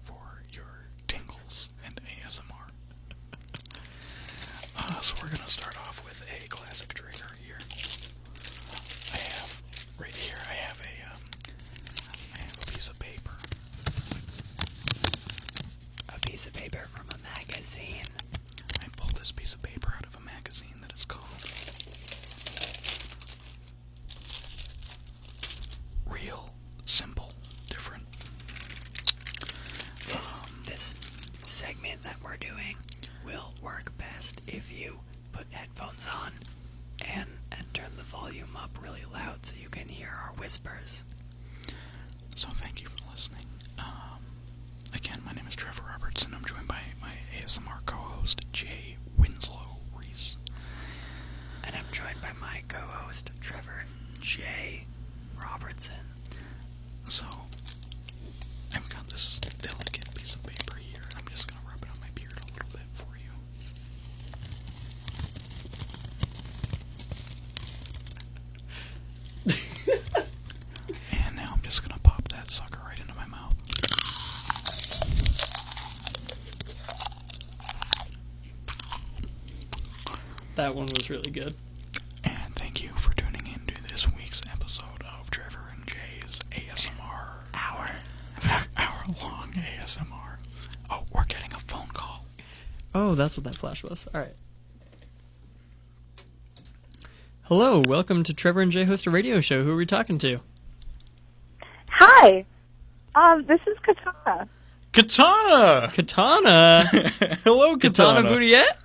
for your tingles and ASMR. So we're going to start off with a classic trigger here. I have a piece of paper. A piece of paper from a magazine. I pulled this piece of paper out of a magazine that is called Real Simple Different. This segment that we're doing will work best if you put headphones on and turn the volume up really loud so you can hear our whispers. So thank you for listening. Again, my name is Trevor Robertson. I'm joined by my ASMR co-host, Jay Winslow Reese. And I'm joined by my co-host, Trevor Jay Robertson. So, I've got this delicate piece of paper here. I'm just going to rub it on my beard a little bit for you. And now I'm just going to pop that sucker right into my mouth. That one was really good. And thank you for tuning in to this week's episode of Trevor and Jay's ASMR. Hour-long ASMR. Oh, we're getting a phone call. Oh, that's what that flash was. All right. Hello, welcome to Trevor and Jay Host a Radio Show. Who are we talking to? Hi. This is Katana. Katana! Katana! Hello, Katana Katana. Boudiette?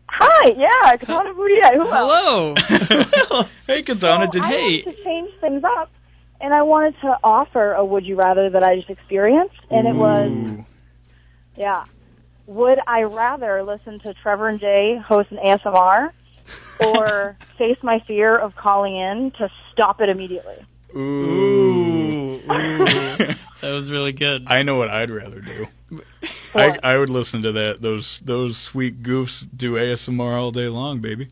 Hi, yeah, Katana Boudiette. Who else? Hello! Hey, Katana. So I Hey. wanted to change things up, and I wanted to offer a Would You Rather that I just experienced, and it was, would I rather listen to Trevor and Jay host an ASMR or face my fear of calling in to stop it immediately? Ooh. That was really good. I know what I'd rather do. What? I would listen to that. Those sweet goofs do ASMR all day long, baby.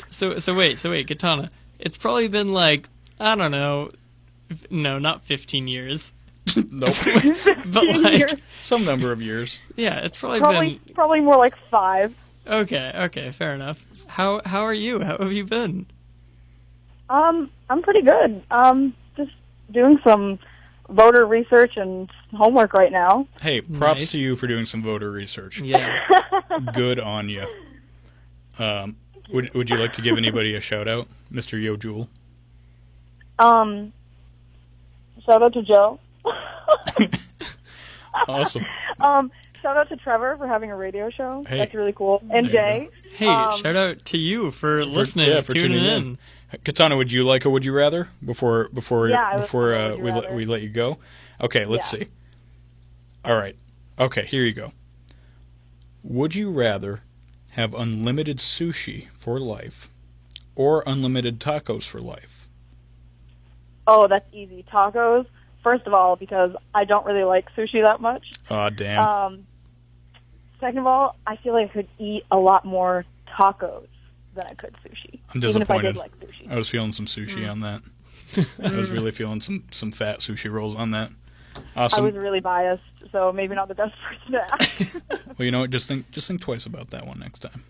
So wait, Katana. It's probably been like, I don't know, no, not 15 years. Nope. But like, Some number of years. yeah, it's probably been... Probably more like 5. Okay, fair enough. How are you? How have you been? I'm pretty good. Just doing some voter research and homework right now. Hey, props Nice. to you for doing some voter research. Yeah. Good on you. Would you like to give anybody a shout out, Mr. Yo Jewel? Shout out to Joe. Awesome. Shout out to Trevor for having a radio show. Hey. That's really cool. And There you Jay. Hey, shout out to you for listening, for tuning in. Katana, would you like a Would You Rather before Yeah, I would like a Would You Rather. we let you go? Okay, let's Yeah. see. All right. Okay, here you go. Would you rather have unlimited sushi for life or unlimited tacos for life? Oh, that's easy. Tacos. First of all, because I don't really like sushi that much. Aw, damn. Second of all, I feel like I could eat a lot more tacos than I could sushi. I'm Even if I disappointed. did like sushi. I was feeling some sushi on that. I was really feeling some fat sushi rolls on that. I Awesome. was really biased, so maybe not the best person to ask. Well, you know what? Just think twice about that one next time.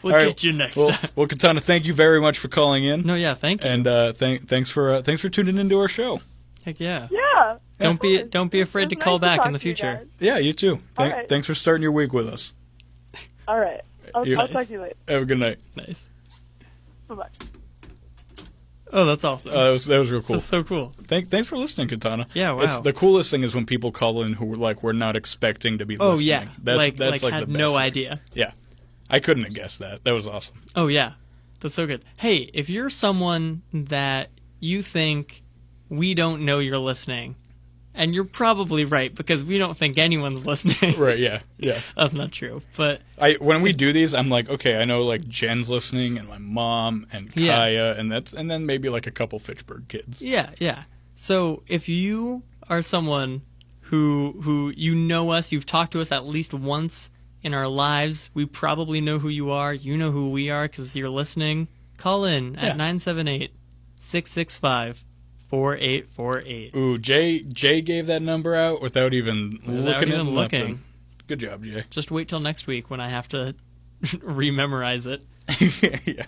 We'll All right. get you next Well, time. well, Katana, thank you very much for calling in. No, yeah, thank you. And thanks for tuning into our show. Heck yeah. Yeah. Don't be afraid to It's call nice to back in talk the to you future. guys. Yeah, you too. All right. Thanks for starting your week with us. All right. I'll You- talk to you later. Have a good night. Nice. Bye-bye. Oh, that's awesome. That was real cool. That's so cool. Thanks for listening, Katana. Yeah, wow. It's, the coolest thing is when people call in who we're not expecting to be Oh listening. yeah, That's like the best had no thing. idea. Yeah, I couldn't have guessed that. That was awesome. Oh yeah, that's so good. Hey, if you're someone that you think we don't know you're listening, and you're probably right because we don't think anyone's listening. Right? Yeah. That's not true. But When we do these, I'm like, okay, I know like Jen's listening, and my mom, and Yeah. Kaya, and then maybe like a couple Fitchburg kids. yeah. So if you are someone who you know us, you've talked to us at least once in our lives, we probably know who you are. You know who we are because you're listening. Call in at 978-665-4848. Ooh, Jay gave that number out without even looking at even nothing. looking. Good job, Jay. Just wait till next week when I have to rememorize it. Yeah.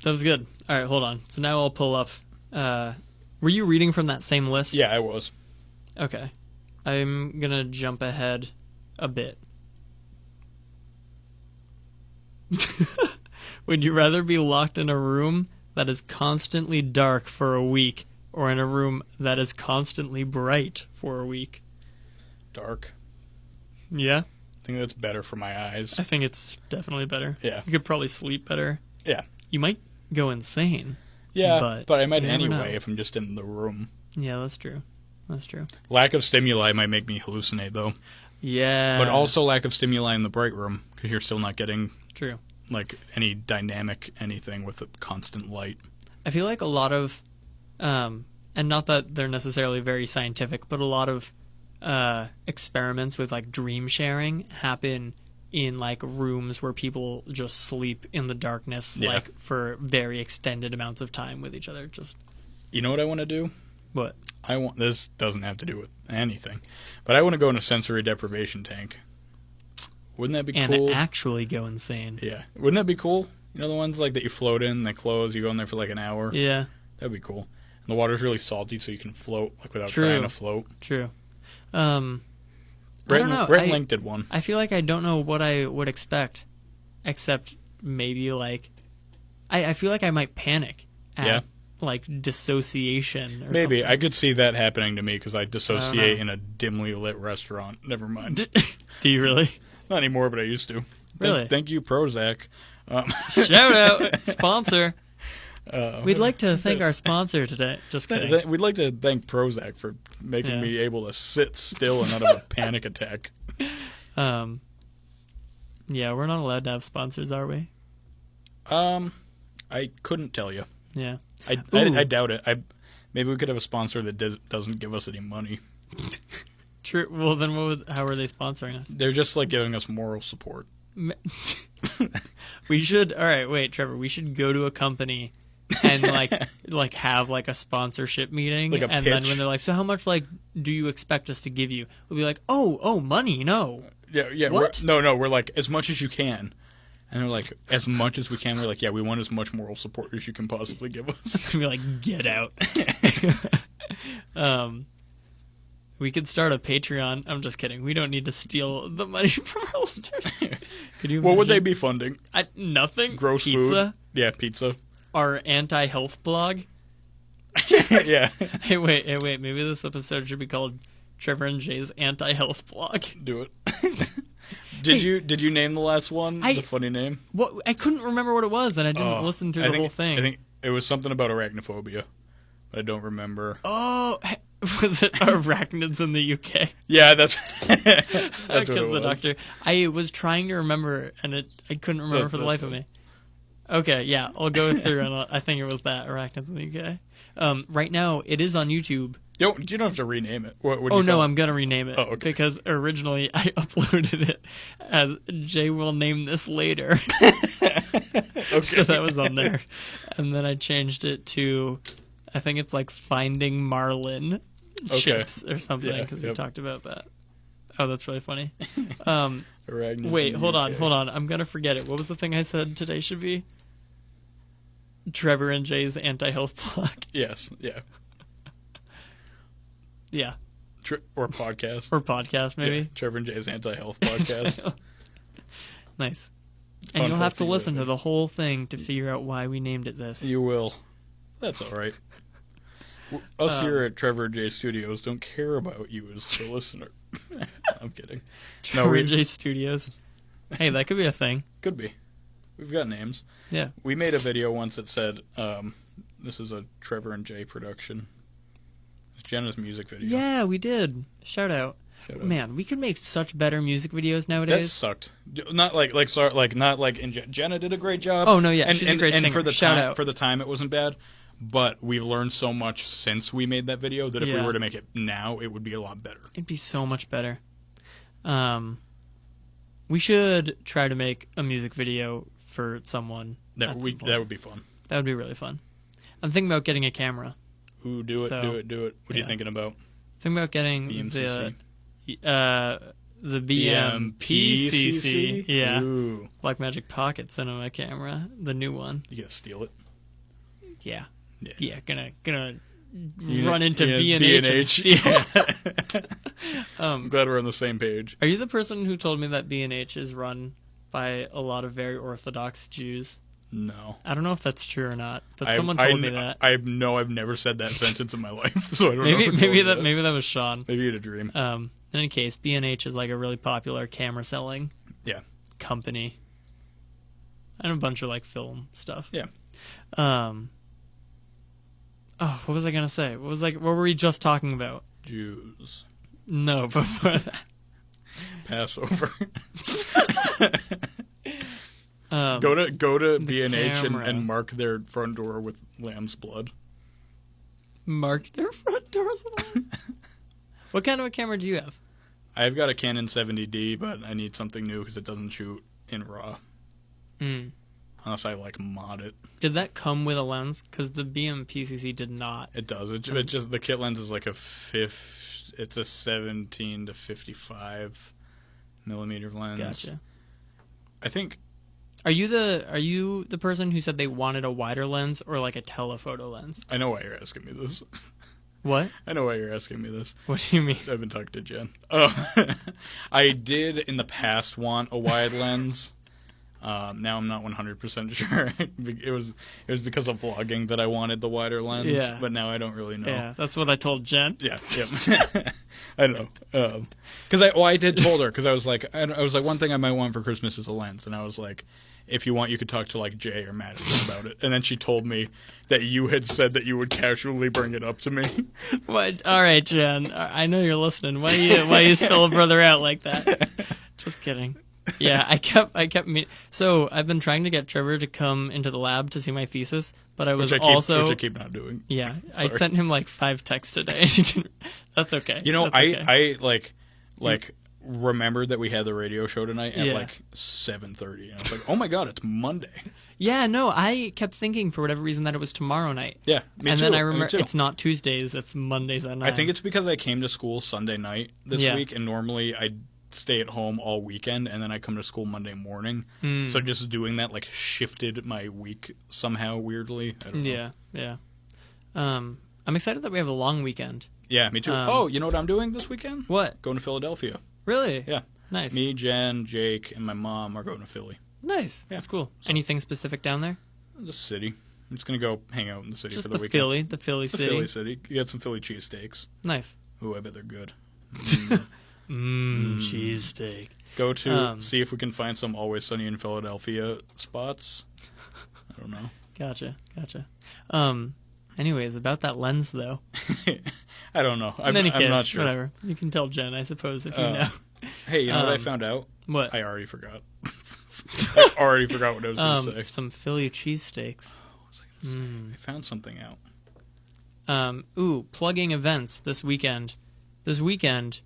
That was good. All right, hold on. So now I'll pull up. Were you reading from that same list? Yeah, I was. Okay. I'm gonna jump ahead a bit. Would you rather be locked in a room that is constantly dark for a week or in a room that is constantly bright for a week? Dark. Yeah, I think that's better for my eyes. I think it's definitely better. Yeah. You could probably sleep better. Yeah. You might go insane. Yeah, but I might you never anyway know. if I'm just in the room. Yeah, that's true. That's true. Lack of stimuli might make me hallucinate, though. Yeah. But also lack of stimuli in the bright room, because you're still not getting True. like any dynamic anything with the constant light. I feel like a lot of, and not that they're necessarily very scientific, but a lot of experiments with like dream sharing happen in like rooms where people just sleep in the darkness, Yeah. like for very extended amounts of time with each other. Just You know what I want to do? what? This doesn't have to do with anything, but I want to go in a sensory deprivation tank. Wouldn't that be And cool? actually go insane. Yeah. Wouldn't that be cool? You know the ones like that you float in, they close, you go in there for like an hour? Yeah. That'd be cool. And the water's really salty so you can float like without True. trying to float. True. don't know. Brent Link did one. I feel like I don't know what I would expect, except maybe like I feel like I might panic at like dissociation or Maybe. something. I could see that happening to me because I dissociate in a dimly lit restaurant. Never mind. Do you really? Not anymore, but I used to. Really? Thank you, Prozac. Shout out sponsor. We'd like to thank our sponsor today. Just kidding. We'd like to thank Prozac for making me able to sit still and not have a panic attack. Yeah, we're not allowed to have sponsors, are we? I couldn't tell you. Yeah. I doubt it. Maybe we could have a sponsor that doesn't give us any money. True. Well, then how are they sponsoring us? They're just like giving us moral support. We should. All right, wait, Trevor. We should go to a company and like have like a sponsorship meeting, Like a and pitch. then when they're like, "So how much like do you expect us to give you?" We'll be like, "Oh, money, no." Yeah. What? We're like, as much as you can. And they're like, as much as we can. We're like, yeah, we want as much moral support as you can possibly give us. We'll be like, "Get out." We could start a Patreon. I'm just kidding. We don't need to steal the money from our listeners. Could you? What would they imagine? be funding? Nothing. Gross Pizza. food? Yeah, pizza. Our anti-health blog. Yeah. Hey, wait. Maybe this episode should be called Trevor and Jay's anti-health blog. Do it. Did you name the last one? The funny name? What? I couldn't remember what it was, and I didn't listen to the whole thing. I think it was something about arachnophobia. I don't remember. Oh, was it arachnids in the UK? Yeah, that's what Because it the was. doctor. I was trying to remember, and I couldn't remember for the life of me. Okay, yeah, I'll go through, and I think it was that arachnids in the UK. Right now, it is on YouTube. You don't have to rename it. What do Oh you no, call it? I'm gonna rename it because originally I uploaded it as Jay will name this later. So that was on there, and then I changed it to, I think it's like Finding Marlin chips or something because we talked about that. Oh, that's really funny. Wait, hold on. I'm gonna forget it. What was the thing I said today should be? Trevor and Jay's anti-health blog. Yes, yeah. Yeah. Or podcast. Or podcast, maybe. Yeah, Trevor and Jay's anti-health podcast. Nice. And you'll have to listen to the whole thing to figure out why we named it this. You will. That's all right. Us here at Trevor and Jay Studios don't care about you as the listener. I'm kidding. Trevor and Jay Studios. Hey, that could be a thing. Could be. We've got names. Yeah. We made a video once that said, this is a Trevor and Jay production. It's Jenna's music video. Yeah, we did. Shout out. Man, we could make such better music videos nowadays. That sucked. Not Jenna did a great job. Oh no, yeah, and, she's a great singer. For the Shout time, out. For the time, it wasn't bad. But we've learned so much since we made that video that if we were to make it now, it would be a lot better. It'd be so much better. We should try to make a music video for someone. That would be fun. That would be really fun. I'm thinking about getting a camera. Ooh, do it. What are you thinking about? Thinking about getting BMCC? the BMPCC. Yeah. Ooh. Blackmagic Pocket Cinema camera, the new one. You gotta steal it. Yeah. Yeah. Yeah, gonna run into B&H and steal. I'm glad we're on the same page. Are you the person who told me that B&H is run by a lot of very Orthodox Jews? No. I don't know if that's true or not, but someone told me that. I've never said that sentence in my life, so I don't know. Maybe that was Sean. Maybe you had a dream. In any case, B&H is like a really popular camera selling company. And a bunch of like film stuff. Yeah. Oh, what was I gonna say? What were we just talking about? Jews. No, before that. Passover. Go to B&H and mark their front door with lamb's blood. Mark their front doors with lambs? What kind of a camera do you have? I've got a Canon 70D, but I need something new because it doesn't shoot in RAW. Unless I mod it. Did that come with a lens? Because the BMPCC did not. It does. It just the kit lens is like it's a 17 to 55 millimeter lens. Gotcha. I think. Are you the person who said they wanted a wider lens or like a telephoto lens? I know why you're asking me this. What? I know why you're asking me this. What do you mean? I've been talking to Jen. I did in the past want a wide lens. Now I'm not 100% sure. It was because of vlogging that I wanted the wider lens. Yeah. But now I don't really know. Yeah, that's what I told Jen. Yeah. I know. Because I did told her because I was like one thing I might want for Christmas is a lens, and I was like, if you want, you could talk to like Jay or Madison about it. And then she told me that you had said that you would casually bring it up to me. What? All right, Jen. I know you're listening. Why you still a brother out like that? Just kidding. Yeah, I kept so I've been trying to get Trevor to come into the lab to see my thesis, but I was which I keep not doing. Yeah, I Sorry. sent him like 5 texts today. That's okay. You know, That's okay. I like remembered that we had the radio show tonight at Yeah. like 7:30, and I was like, oh my god, it's Monday. Yeah, no, I kept thinking for whatever reason that it was tomorrow night. Yeah, me and too. then I Me remember too. it's not Tuesdays, it's Mondays at 9. I think it's because I came to school Sunday night this Yeah. week, and normally I stay at home all weekend, and then I come to school Monday morning. So just doing that like shifted my week somehow weirdly. I don't know. Yeah. I'm excited that we have a long weekend. Yeah, me too. Oh, you know what I'm doing this weekend? What? Going to Philadelphia. Really? Yeah. Nice. Me, Jen, Jake, and my mom are going to Philly. Nice. Yeah. That's cool. Anything specific down there? The city. I'm just gonna go hang out in the city Just for the the weekend. Philly The city. Philly city. You get some Philly cheesesteaks. Nice. Ooh, I bet they're good. Cheesesteak. Go to see if we can find some Always Sunny in Philadelphia spots. I don't know. Gotcha. Anyways, about that lens though. I don't know. In any case, I'm not sure. whatever. You can tell Jen, I suppose, if you know. Hey, you know what I found out? What? I already forgot. I already forgot what I was going to say. Some Philly cheesesteaks. I found something out. Plugging events this weekend. This weekend,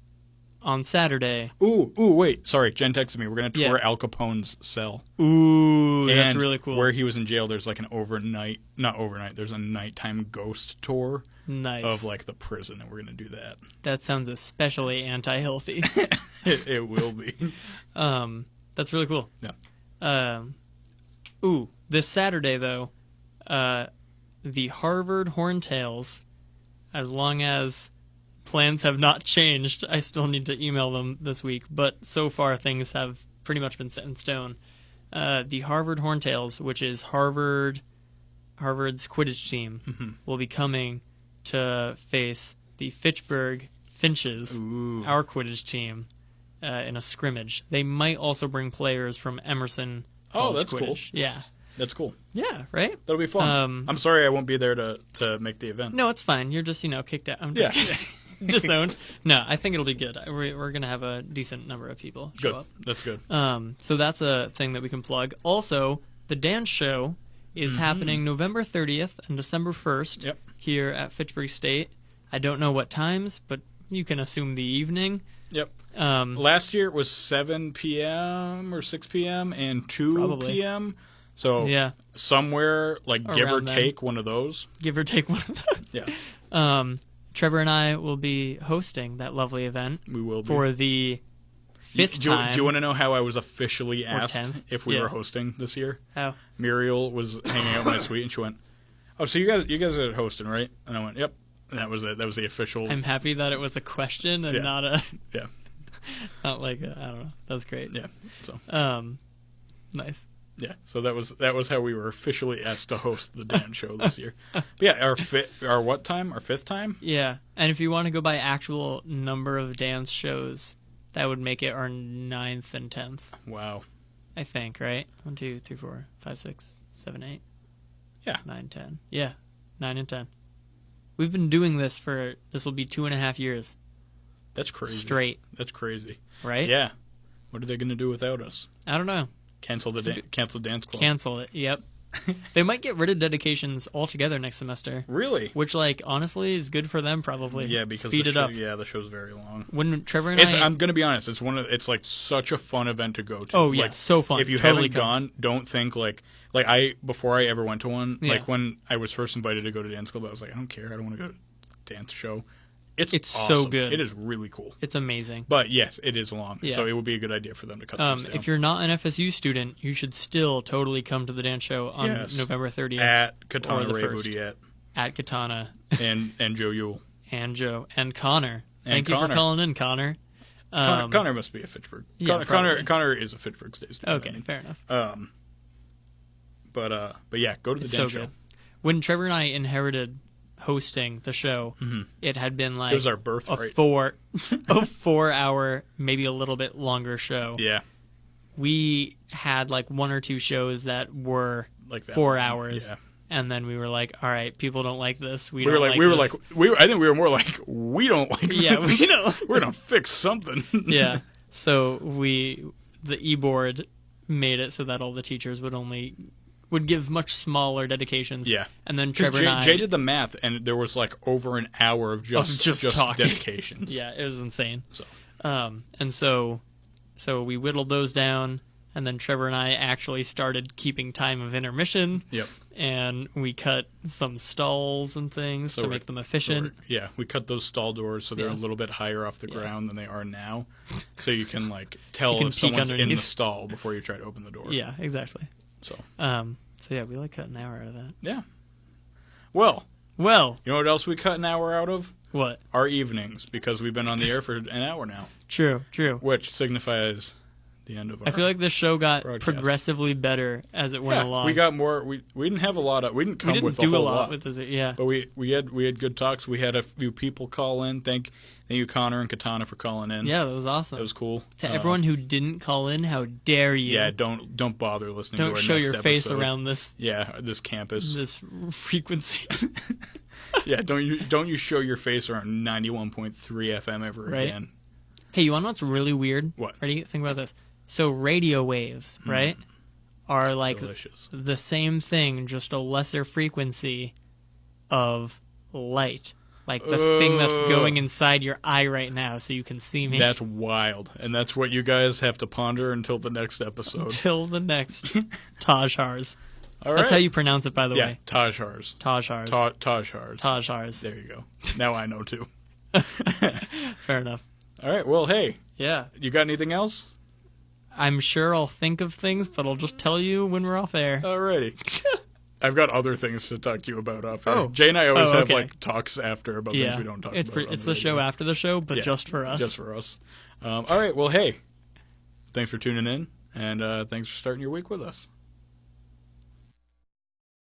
on Saturday. Ooh, wait. Sorry, Jen texted me. We're going to tour Yeah. Al Capone's cell. Ooh, that's And really cool. Where he was in jail, there's like not overnight, there's a nighttime ghost tour Nice. of like the prison, and we're going to do that. That sounds especially anti-healthy. It will be. That's really cool. Yeah. This Saturday though, the Harvard Horntails, as long as plans have not changed, I still need to email them this week, but so far things have pretty much been set in stone. The Harvard Horntails, which is Harvard's Quidditch team, will be coming to face the Fitchburg Finches, our Quidditch team, in a scrimmage. They might also bring players from Emerson College that's cool. Quidditch. Yeah. That's cool. Yeah, right? That'll be fun. I'm sorry I won't be there to make the event. No, it's fine. You're just, kicked out. I'm just kidding. Disowned. No, I think it'll be good. We're going to have a decent number of people show Good. up. That's good. So that's a thing that we can plug. Also, the dance show is happening November 30th and December 1st here at Fitchburg State. I don't know what times, but you can assume the evening. Yep. Last year it was 7 p.m. or 6 p.m. and 2 Probably. p.m. So Yeah. somewhere, like, give or Around then. take one of those. Give or take one of those. Yeah. Trevor and I will be hosting that lovely event We will be. for the fifth do time. you want to know how I was officially asked 10th? if we Yeah. were hosting this year? How? Muriel was hanging out in my suite, and she went, "Oh, so you guys are hosting, right?" And I went, "Yep." And that was it. That was the official. I'm happy that it was a question and Yeah. not a Yeah. not like I don't know. That's great. Yeah. So. Nice. Yeah. So that was how we were officially asked to host the dance show this year. But yeah, our what time? Our fifth time? Yeah, and if you want to go by actual number of dance shows, that would make it our 9th and 10th. Wow. I think, right? 1, 2, 3, 4, 5, 6, 7, 8. Yeah. 9, 10. Yeah, 9 and 10. We've been doing this this will be 2.5 years. That's crazy. Straight. That's crazy. Right? Yeah. What are they going to do without us? I don't know. Cancel dance club. Cancel it. Yep. They might get rid of dedications altogether next semester. Really? Which, honestly, is good for them probably. Yeah, because speed it up. Yeah, the show's very long. When Trevor and I'm gonna be honest. It's like such a fun event to go to. Oh, yeah, like, so fun. If you Totally haven't gone, don't think like before I ever went to one. Yeah. Like when I was first invited to go to dance club, I was like, I don't care. I don't want to go to dance show. It's so awesome. good. It is really cool. It's amazing. But yes, it is long. Yeah. So it would be a good idea for them to cut things down. If you're not an FSU student, you should still totally come to the dance show on Yes. November 30th at or Katana the Ray 1st. Booty at Katana. and Joe Yule. And Joe. And Connor. Thank you Connor. for calling in, Connor. Connor must be a Fitchburg. Yeah, Connor is a Fitchburg State student. Okay, fair enough. But yeah, go to the It's dance so show. good. When Trevor and I inherited hosting the show, it had been like It was our birthright. a 4-hour, maybe a little bit longer show. Yeah. We had like 1 or 2 shows that were Like that 4 long. hours. Yeah. And then we were like, all right, people don't like this. I think we were more like, we don't like Yeah, this. we know. We're going to fix something. Yeah. So the e-board made it so that all the teachers would give much smaller dedications. Yeah. And then 'Cause Trevor and I... Jay did the math, and there was like over an hour of just talking. dedications. Yeah, it was insane. So. And so we whittled those down, and then Trevor and I actually started keeping time of intermission. Yep. And we cut some stalls and things to make them efficient. Yeah, we cut those stall doors so they're Yeah. a little bit higher off the ground than they are now, so you can like tell You can if peek someone's in the underneath. stall before you try to open the door. Yeah, exactly. So So yeah, we like cut an hour out of that. yeah. Well, Well, you know what else we cut an hour out of? what? Our evenings, because we've been on the air for an hour now, True. which signifies the end of our... I feel like this show got broadcast. progressively better as it went along. we got more... We didn't have a lot of... We didn't come We didn't with do a a whole lot with this. Yeah. But we had good talks. We had a few people call in. Thank you, Connor and Katana, for calling in. Yeah, that was awesome. That was cool. To everyone who didn't call in, how dare you? Yeah, don't bother listening to Don't our show next your face episode. around this this campus. this frequency. Yeah, don't you show your face around 91.3 FM ever Right. again. Hey, you want to know what's really weird? What? Ready? Think about this. So radio waves, right, are like Delicious. the same thing, just a lesser frequency of light. Like the thing that's going inside your eye right now so you can see me. That's wild. And that's what you guys have to ponder until the next episode. Until the next TAJHARS. All That's right. how you pronounce it, by the Yeah, way. TAJHARS. TAJHARS. TAJHARS. TAJHARS. There you go. Now I know too. Fair enough. All right, well, hey, Yeah. you got anything else? I'm sure I'll think of things, but I'll just tell you when we're off air. Alrighty. I've got other things to talk to you about off air. Oh. Jay and I always have okay. like talks after about things we don't talk it's about. it's the show after the show, but Yeah, just for us. Just for us. All right, well, hey, thanks for tuning in, and thanks for starting your week with us.